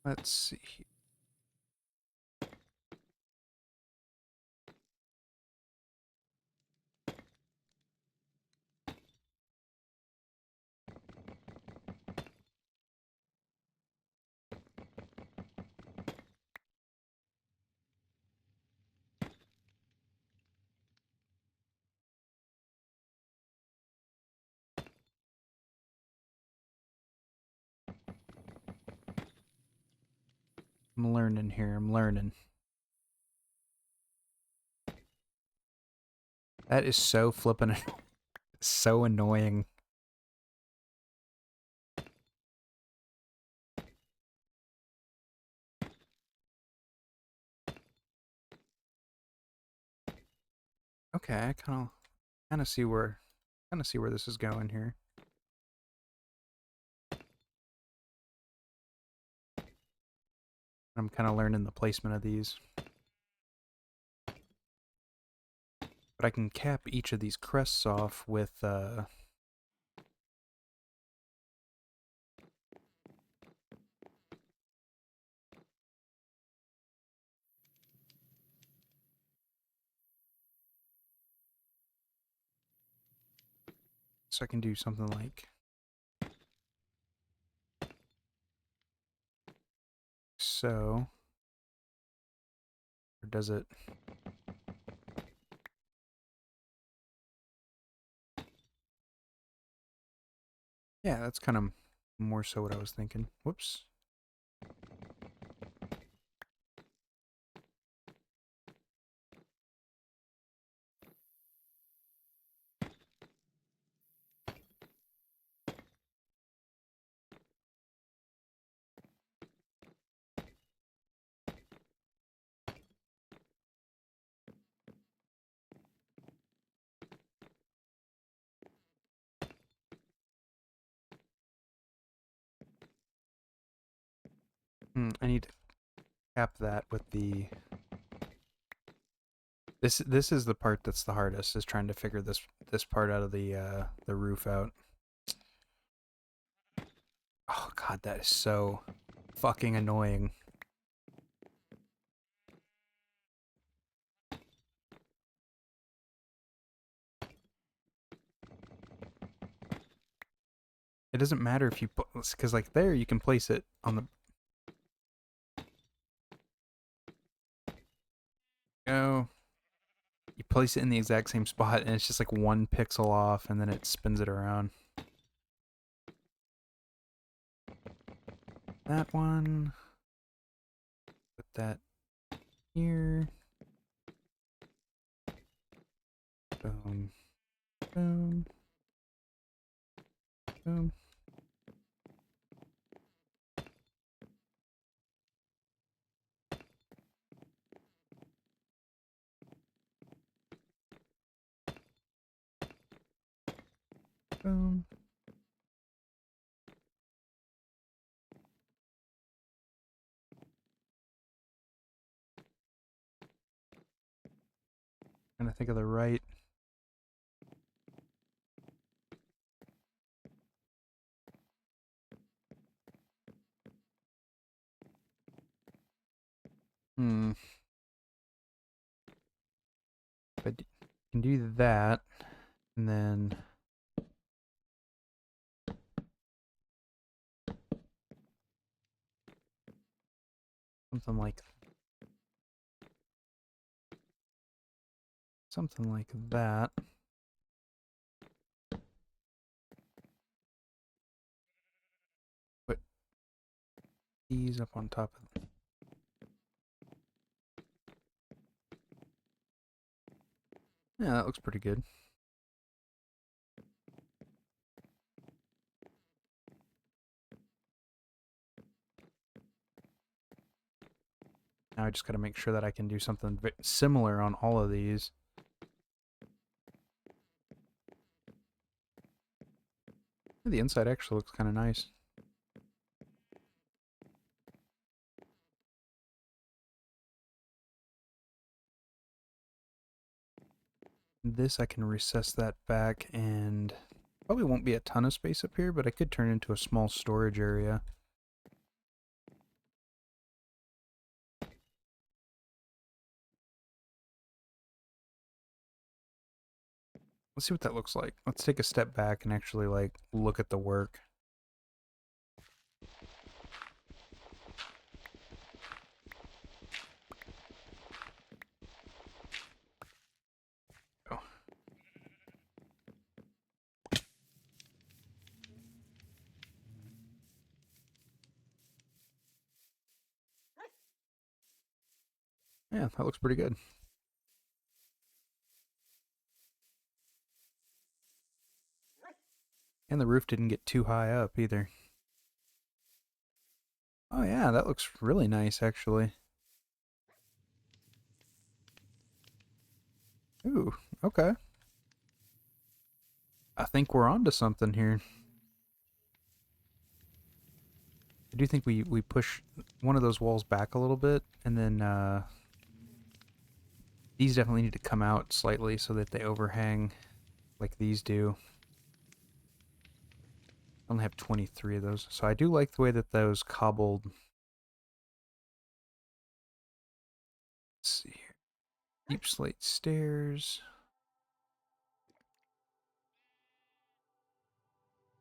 Let's see. I'm learning here. I'm learning. That is so flippin' so annoying. Okay, I kind of see where this is going here. I'm kind of learning the placement of these. But I can cap each of these crests off with so I can do something like so. Or does it? Yeah, that's kind of more so what I was thinking. Whoops. I need to cap that with the... This is the part that's the hardest, is trying to figure this part out of the roof out. Oh god, that is so fucking annoying. It doesn't matter if you put, because like there you can place it on the... Oh, you place it in the exact same spot and it's just like 1 pixel off and then it spins it around. That one. Put that here. Boom. Boom. Boom. Boom. Trying to think of the right... But you can do that, and then... Something like that. Put these up on top of... Yeah, that looks pretty good. Now I just got to make sure that I can do something similar on all of these. The inside actually looks kind of nice. This I can recess that back, and probably won't be a ton of space up here, but I could turn it into a small storage area. Let's see what that looks like. Let's take a step back and actually like look at the work. Oh. Yeah, that looks pretty good. And the roof didn't get too high up either. Oh yeah, that looks really nice actually. Ooh, okay. I think we're onto something here. I do think we push one of those walls back a little bit, and then these definitely need to come out slightly so that they overhang like these do. I only have 23 of those, so I do like the way that those cobbled... Let's see here. Deep slate stairs.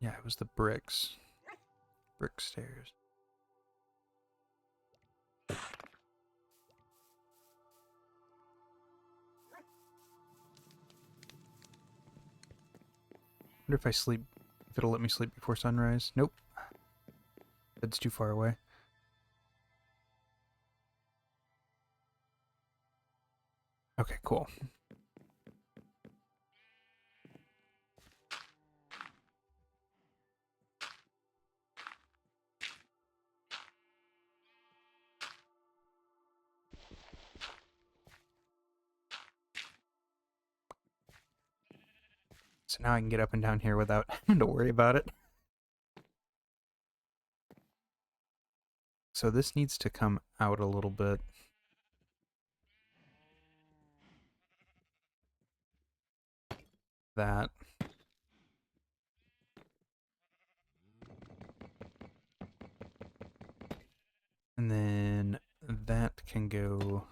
Yeah, it was the bricks. Brick stairs. Wonder if I sleep, if it'll let me sleep before sunrise. Nope. Bed's too far away. Okay, cool. So now I can get up and down here without having to worry about it. So this needs to come out a little bit. That. And then that can go...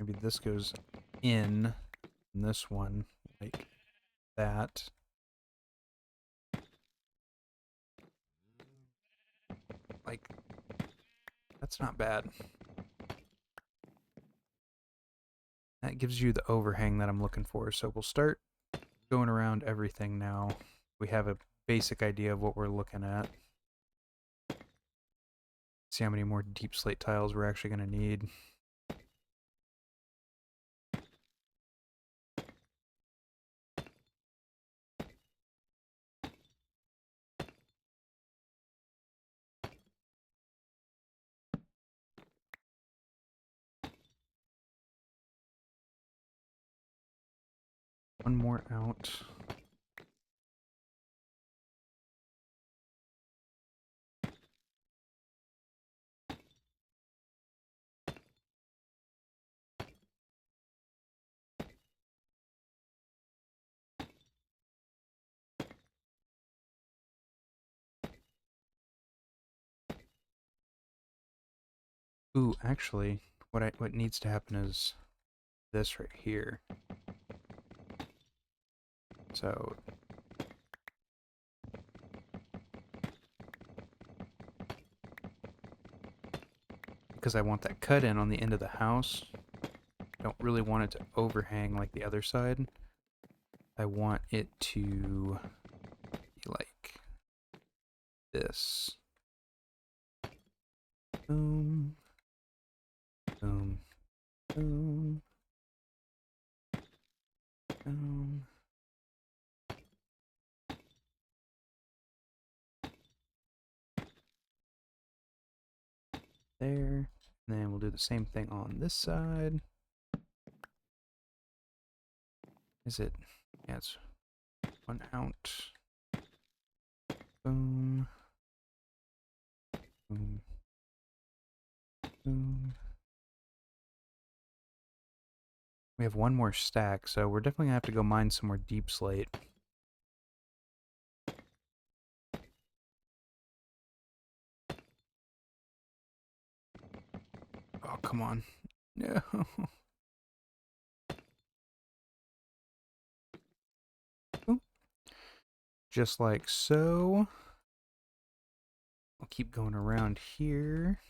Maybe this goes in, and this one, like that. Like, that's not bad. That gives you the overhang that I'm looking for. So we'll start going around everything now. We have a basic idea of what we're looking at. See how many more deep slate tiles we're actually going to need. One more out. Ooh, actually, what needs to happen is this right here. So because I want that cut in on the end of the house, I don't really want it to overhang like the other side. I want it to be like this. Boom. Boom. Boom. Boom. There. And then we'll do the same thing on this side. Is it? Yeah, it's one out. Boom. Boom. Boom. We have one more stack, so we're definitely gonna have to go mine some more deep slate. Oh, come on. No. Ooh. Just like so. I'll keep going around here.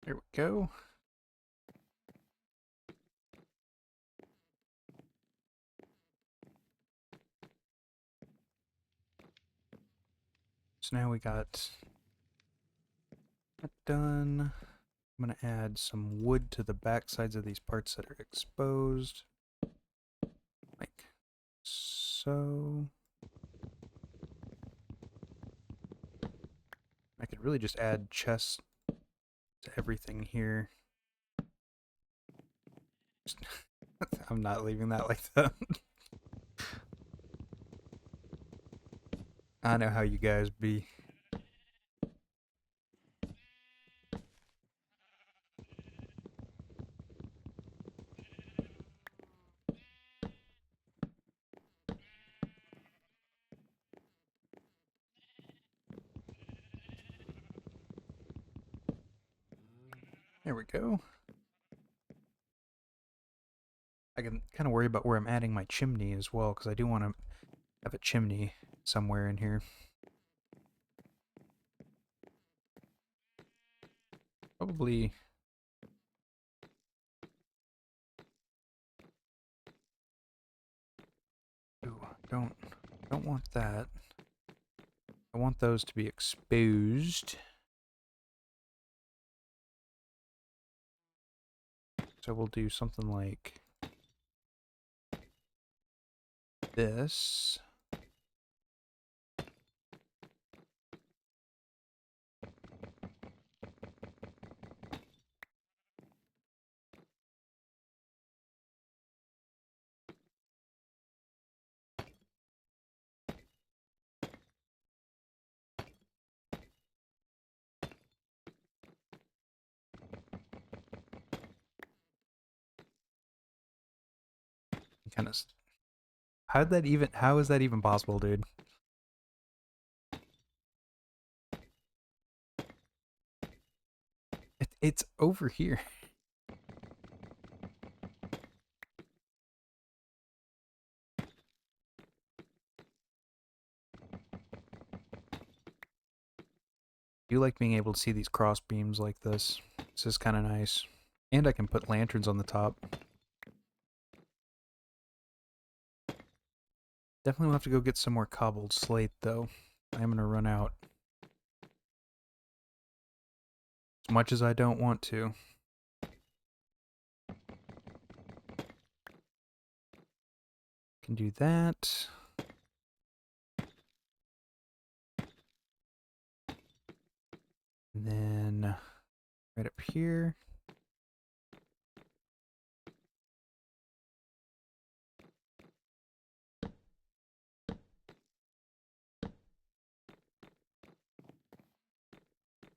There we go. So now we got that done. I'm going to add some wood to the back sides of these parts that are exposed. Like so. I could really just add chests to everything here. I'm not leaving that like that. I know how you guys be. There we go. I can kind of worry about where I'm adding my chimney as well, because I do want to have a chimney somewhere in here. Probably... Ooh, don't don't want that. I want those to be exposed. So we'll do something like this. Kind of. How is that even possible, dude? It's over here. I do like being able to see these cross beams like this. This is kind of nice. And I can put lanterns on the top. Definitely will have to go get some more cobbled slate, though. I'm going to run out. As much as I don't want to. Can do that. And then right up here.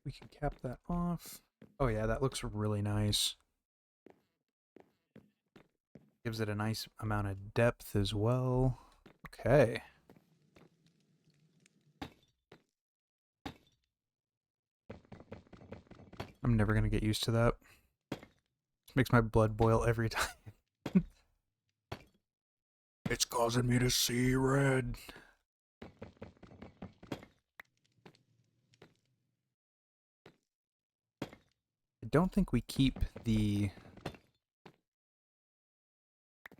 We can cap that off. Oh yeah, that looks really nice. Gives it a nice amount of depth as well. Okay. I'm never gonna get used to that. Makes my blood boil every time. It's causing me to see red. I don't think we keep the...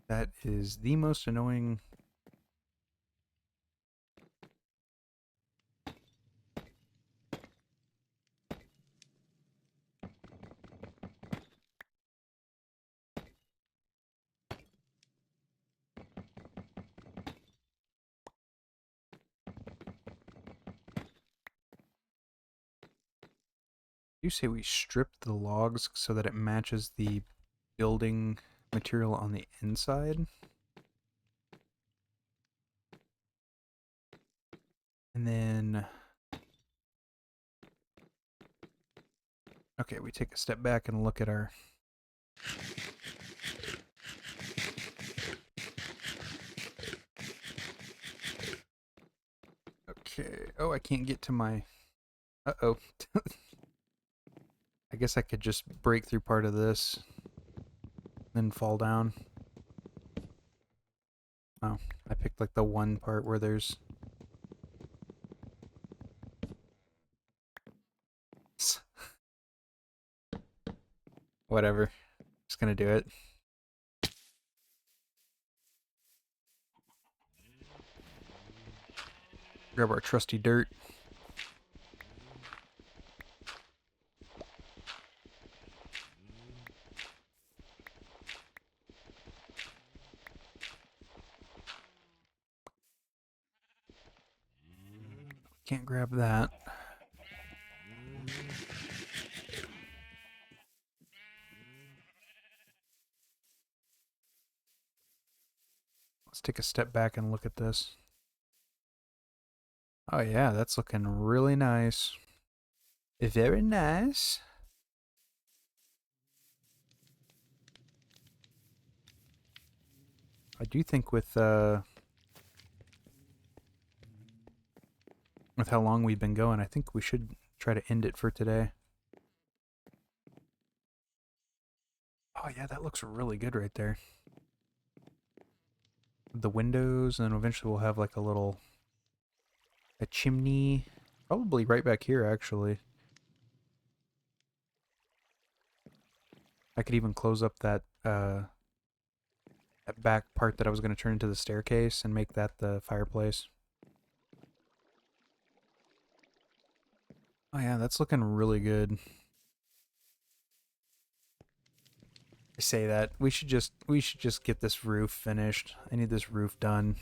That is the most annoying... You say we strip the logs so that it matches the building material on the inside. And then... Okay, we take a step back and look at our... Okay. Oh, I can't get to my... Uh-oh. I guess I could just break through part of this. Then fall down. Oh, I picked like the one part where there's... Whatever. Just gonna do it. Grab our trusty dirt. Can't grab that. Let's take a step back and look at this. Oh yeah, that's looking really nice. Very nice. I do think with how long we've been going, I think we should try to end it for today. Oh yeah, that looks really good right there. The windows, and then eventually we'll have like a chimney. Probably right back here, actually. I could even close up that back part that I was going to turn into the staircase and make that the fireplace. Oh yeah, that's looking really good. I say that. We should just get this roof finished. I need this roof done.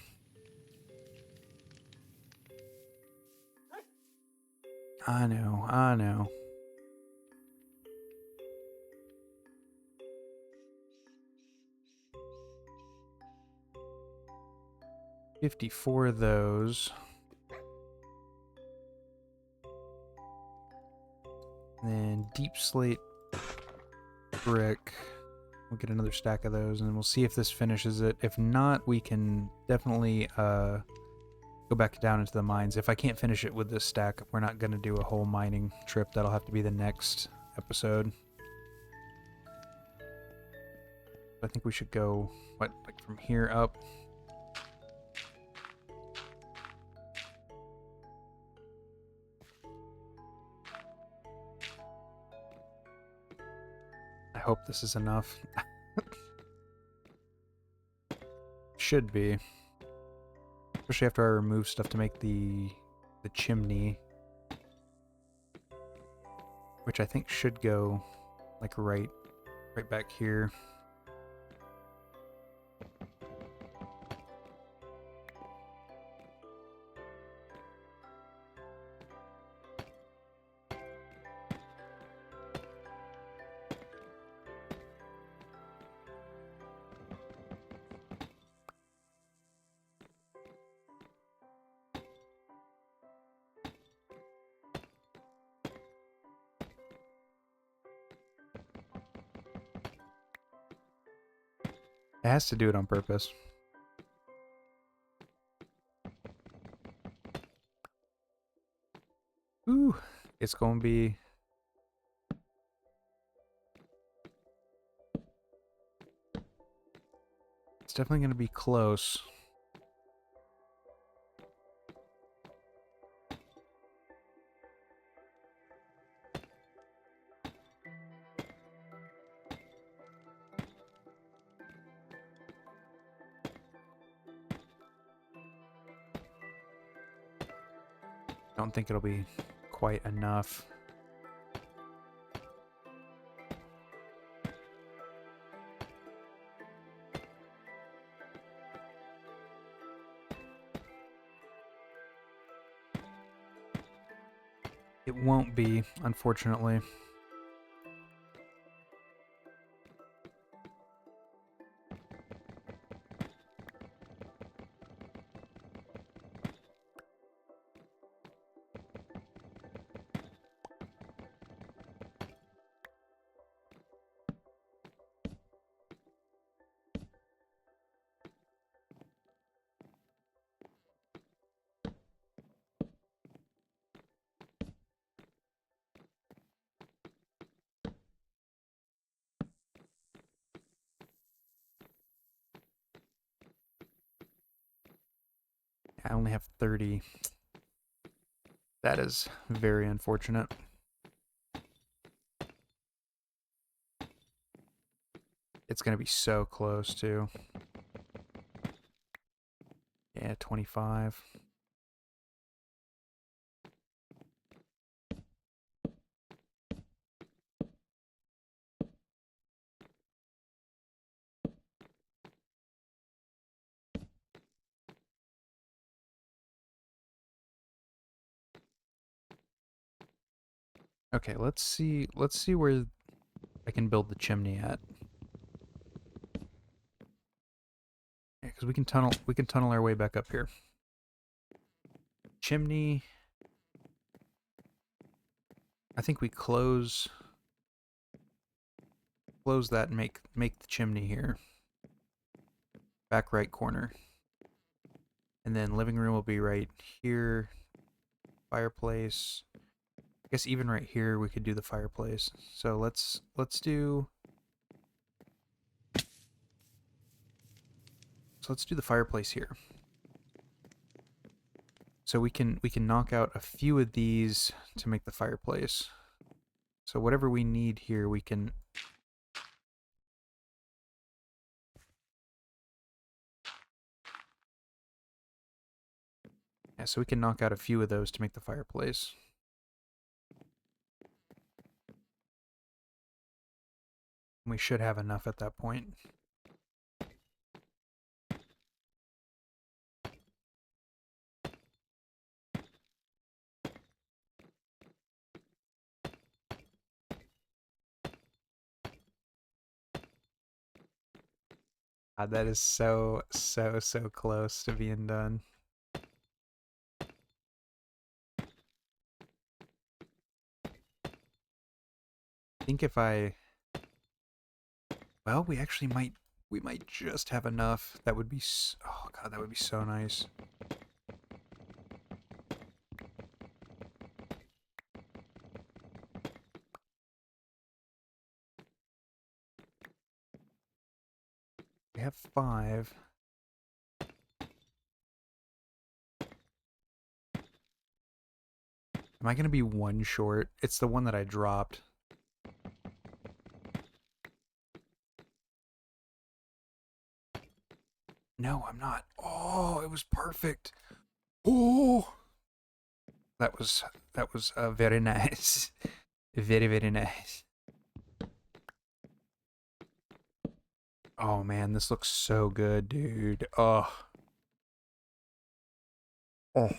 I know, I know. 54 of those. And then deep slate brick. We'll get another stack of those, and then we'll see if this finishes it. If not, we can definitely go back down into the mines. If I can't finish it with this stack, we're not going to do a whole mining trip. That'll have to be the next episode. I think we should go, what, like from here up? I hope this is enough. Should be. Especially after I remove stuff to make the chimney. Which I think should go like right back here. It has to do it on purpose. Ooh, it's going to be... It's definitely going to be close. I don't think it'll be quite enough. It won't be, unfortunately. I only have 30. That is very unfortunate. It's going to be so close, too. Yeah, 25. Okay, let's see where I can build the chimney at. Yeah, because we can tunnel our way back up here. Chimney. I think we close that and make the chimney here. Back right corner. And then living room will be right here. Fireplace. I guess even right here we could do the fireplace. So let's do the fireplace here. So we can knock out a few of these to make the fireplace. So whatever we need here, we can... Yeah, so we can knock out a few of those to make the fireplace. We should have enough at that point. God, that is so close to being done. I think if I... Well, we actually might... We might just have enough. That would be... Oh, God, that would be so nice. We have 5. Am I going to be 1 short? It's the one that I dropped. No, I'm not. Oh, it was perfect. Oh, that was very nice. Very nice. Oh man, this looks so good, dude. Oh. Oh.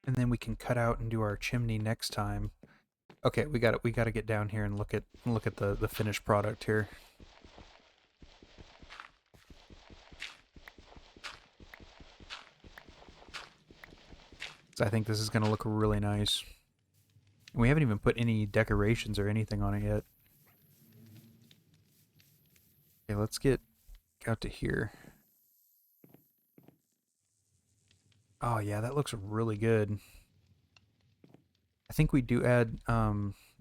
And then we can cut out and do our chimney next time. Okay, we got to get down here and look at the finished product here. So I think this is going to look really nice. We haven't even put any decorations or anything on it yet. Okay, let's get out to here. Oh yeah, that looks really good. I think we do add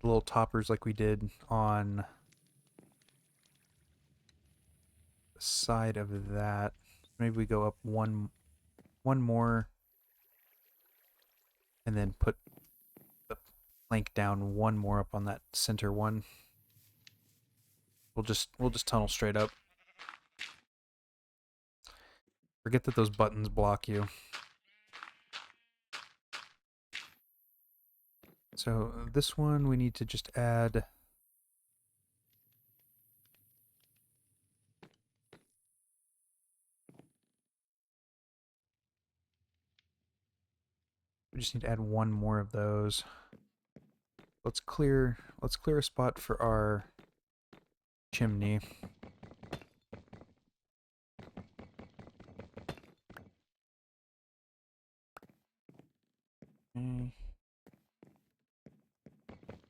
little toppers like we did on the side of that. Maybe we go up one more and then put the plank down one more up on that center one. We'll just tunnel straight up. Forget that those buttons block you. So this one we need to just add we just need to add one more of those. Let's clear a spot for our chimney. Okay.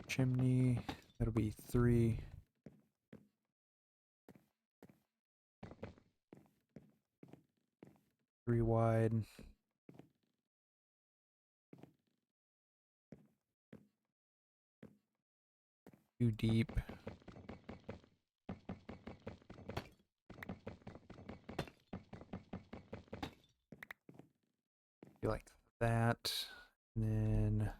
Chimney, that'll be 3. 3 wide. 2 deep. Be like that. And then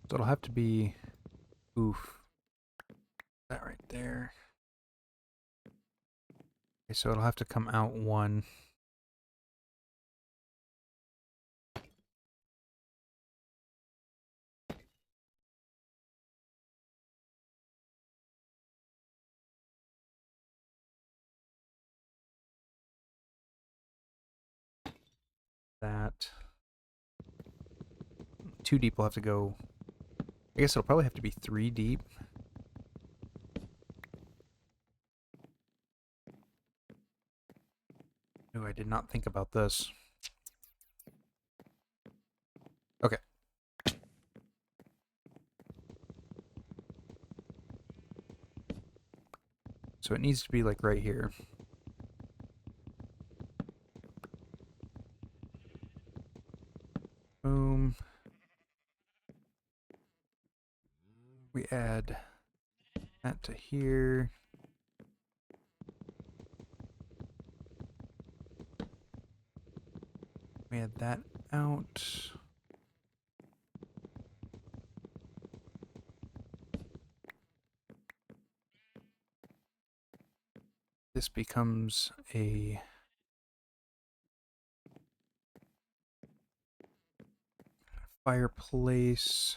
so it'll have to be oof. That right there. Okay, so it'll have to come out 1. That 2 deep will have to go. I guess it'll probably have to be 3 deep. Oh, I did not think about this. Okay. So it needs to be like right here. Boom. We add that to here. We add that out. this becomes a fireplace.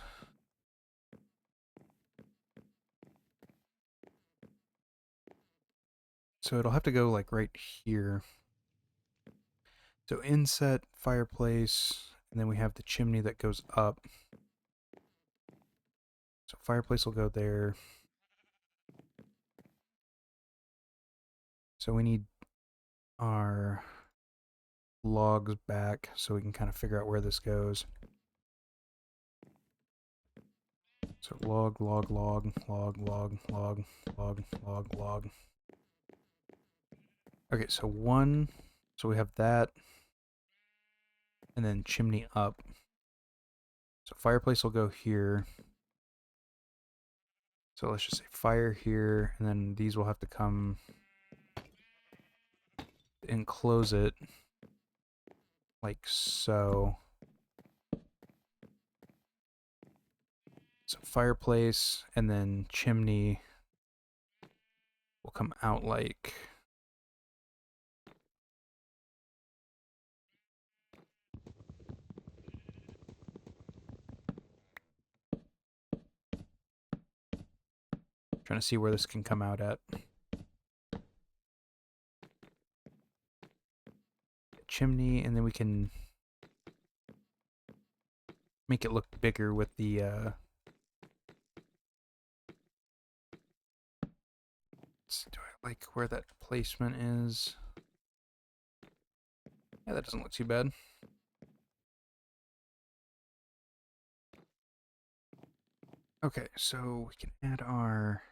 So it'll have to go like right here. So inset, fireplace, and then we have the chimney that goes up. So fireplace will go there. So we need our logs back so we can kind of figure out where this goes. So log, log, log, log, log, log, log, log, log. Okay, so one, so we have that, and then chimney up. So fireplace will go here. So let's just say fire here, and then these will have to come and close it like so. So fireplace and then chimney will come out like trying to see where this can come out at. Chimney, and then we can make it look bigger with the do I like where that placement is? Yeah, that doesn't look too bad. Okay, so we can add our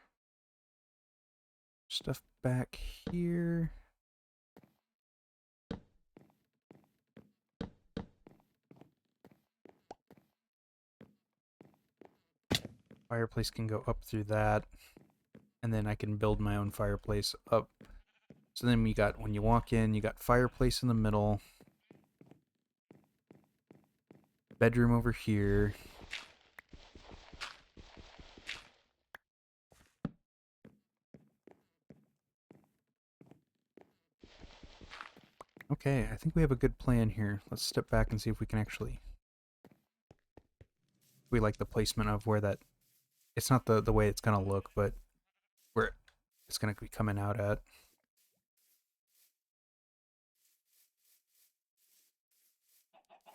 stuff back here. Fireplace can go up through that, and then I can build my own fireplace up. So then we got, when you walk in, you got fireplace in the middle, bedroom over here. Okay, I think we have a good plan here. Let's step back and see if we can actually... We like the placement of where that... It's not the way it's going to look, but where it's going to be coming out at.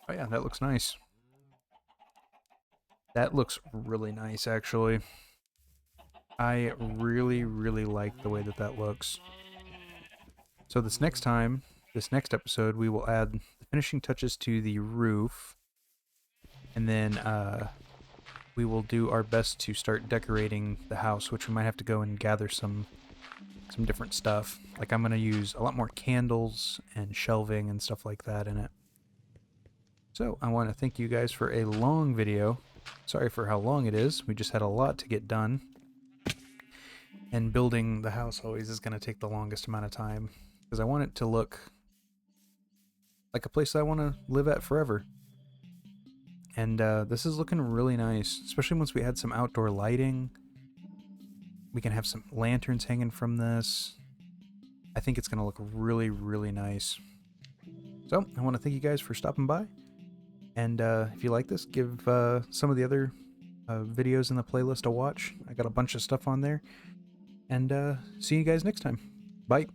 Oh yeah, that looks nice. That looks really nice, actually. I really, really like the way that that looks. So this next episode, we will add the finishing touches to the roof. And then we will do our best to start decorating the house, which we might have to go and gather some different stuff. Like I'm going to use a lot more candles and shelving and stuff like that in it. So I want to thank you guys for a long video. Sorry for how long it is. We just had a lot to get done. And building the house always is going to take the longest amount of time, because I want it to look like a place I want to live at forever. And this is looking really nice, especially once we add some outdoor lighting. We can have some lanterns hanging from this. I think it's going to look really, really nice. So I want to thank you guys for stopping by. And if you like this, give some of the other videos in the playlist a watch. I got a bunch of stuff on there. And see you guys next time. Bye.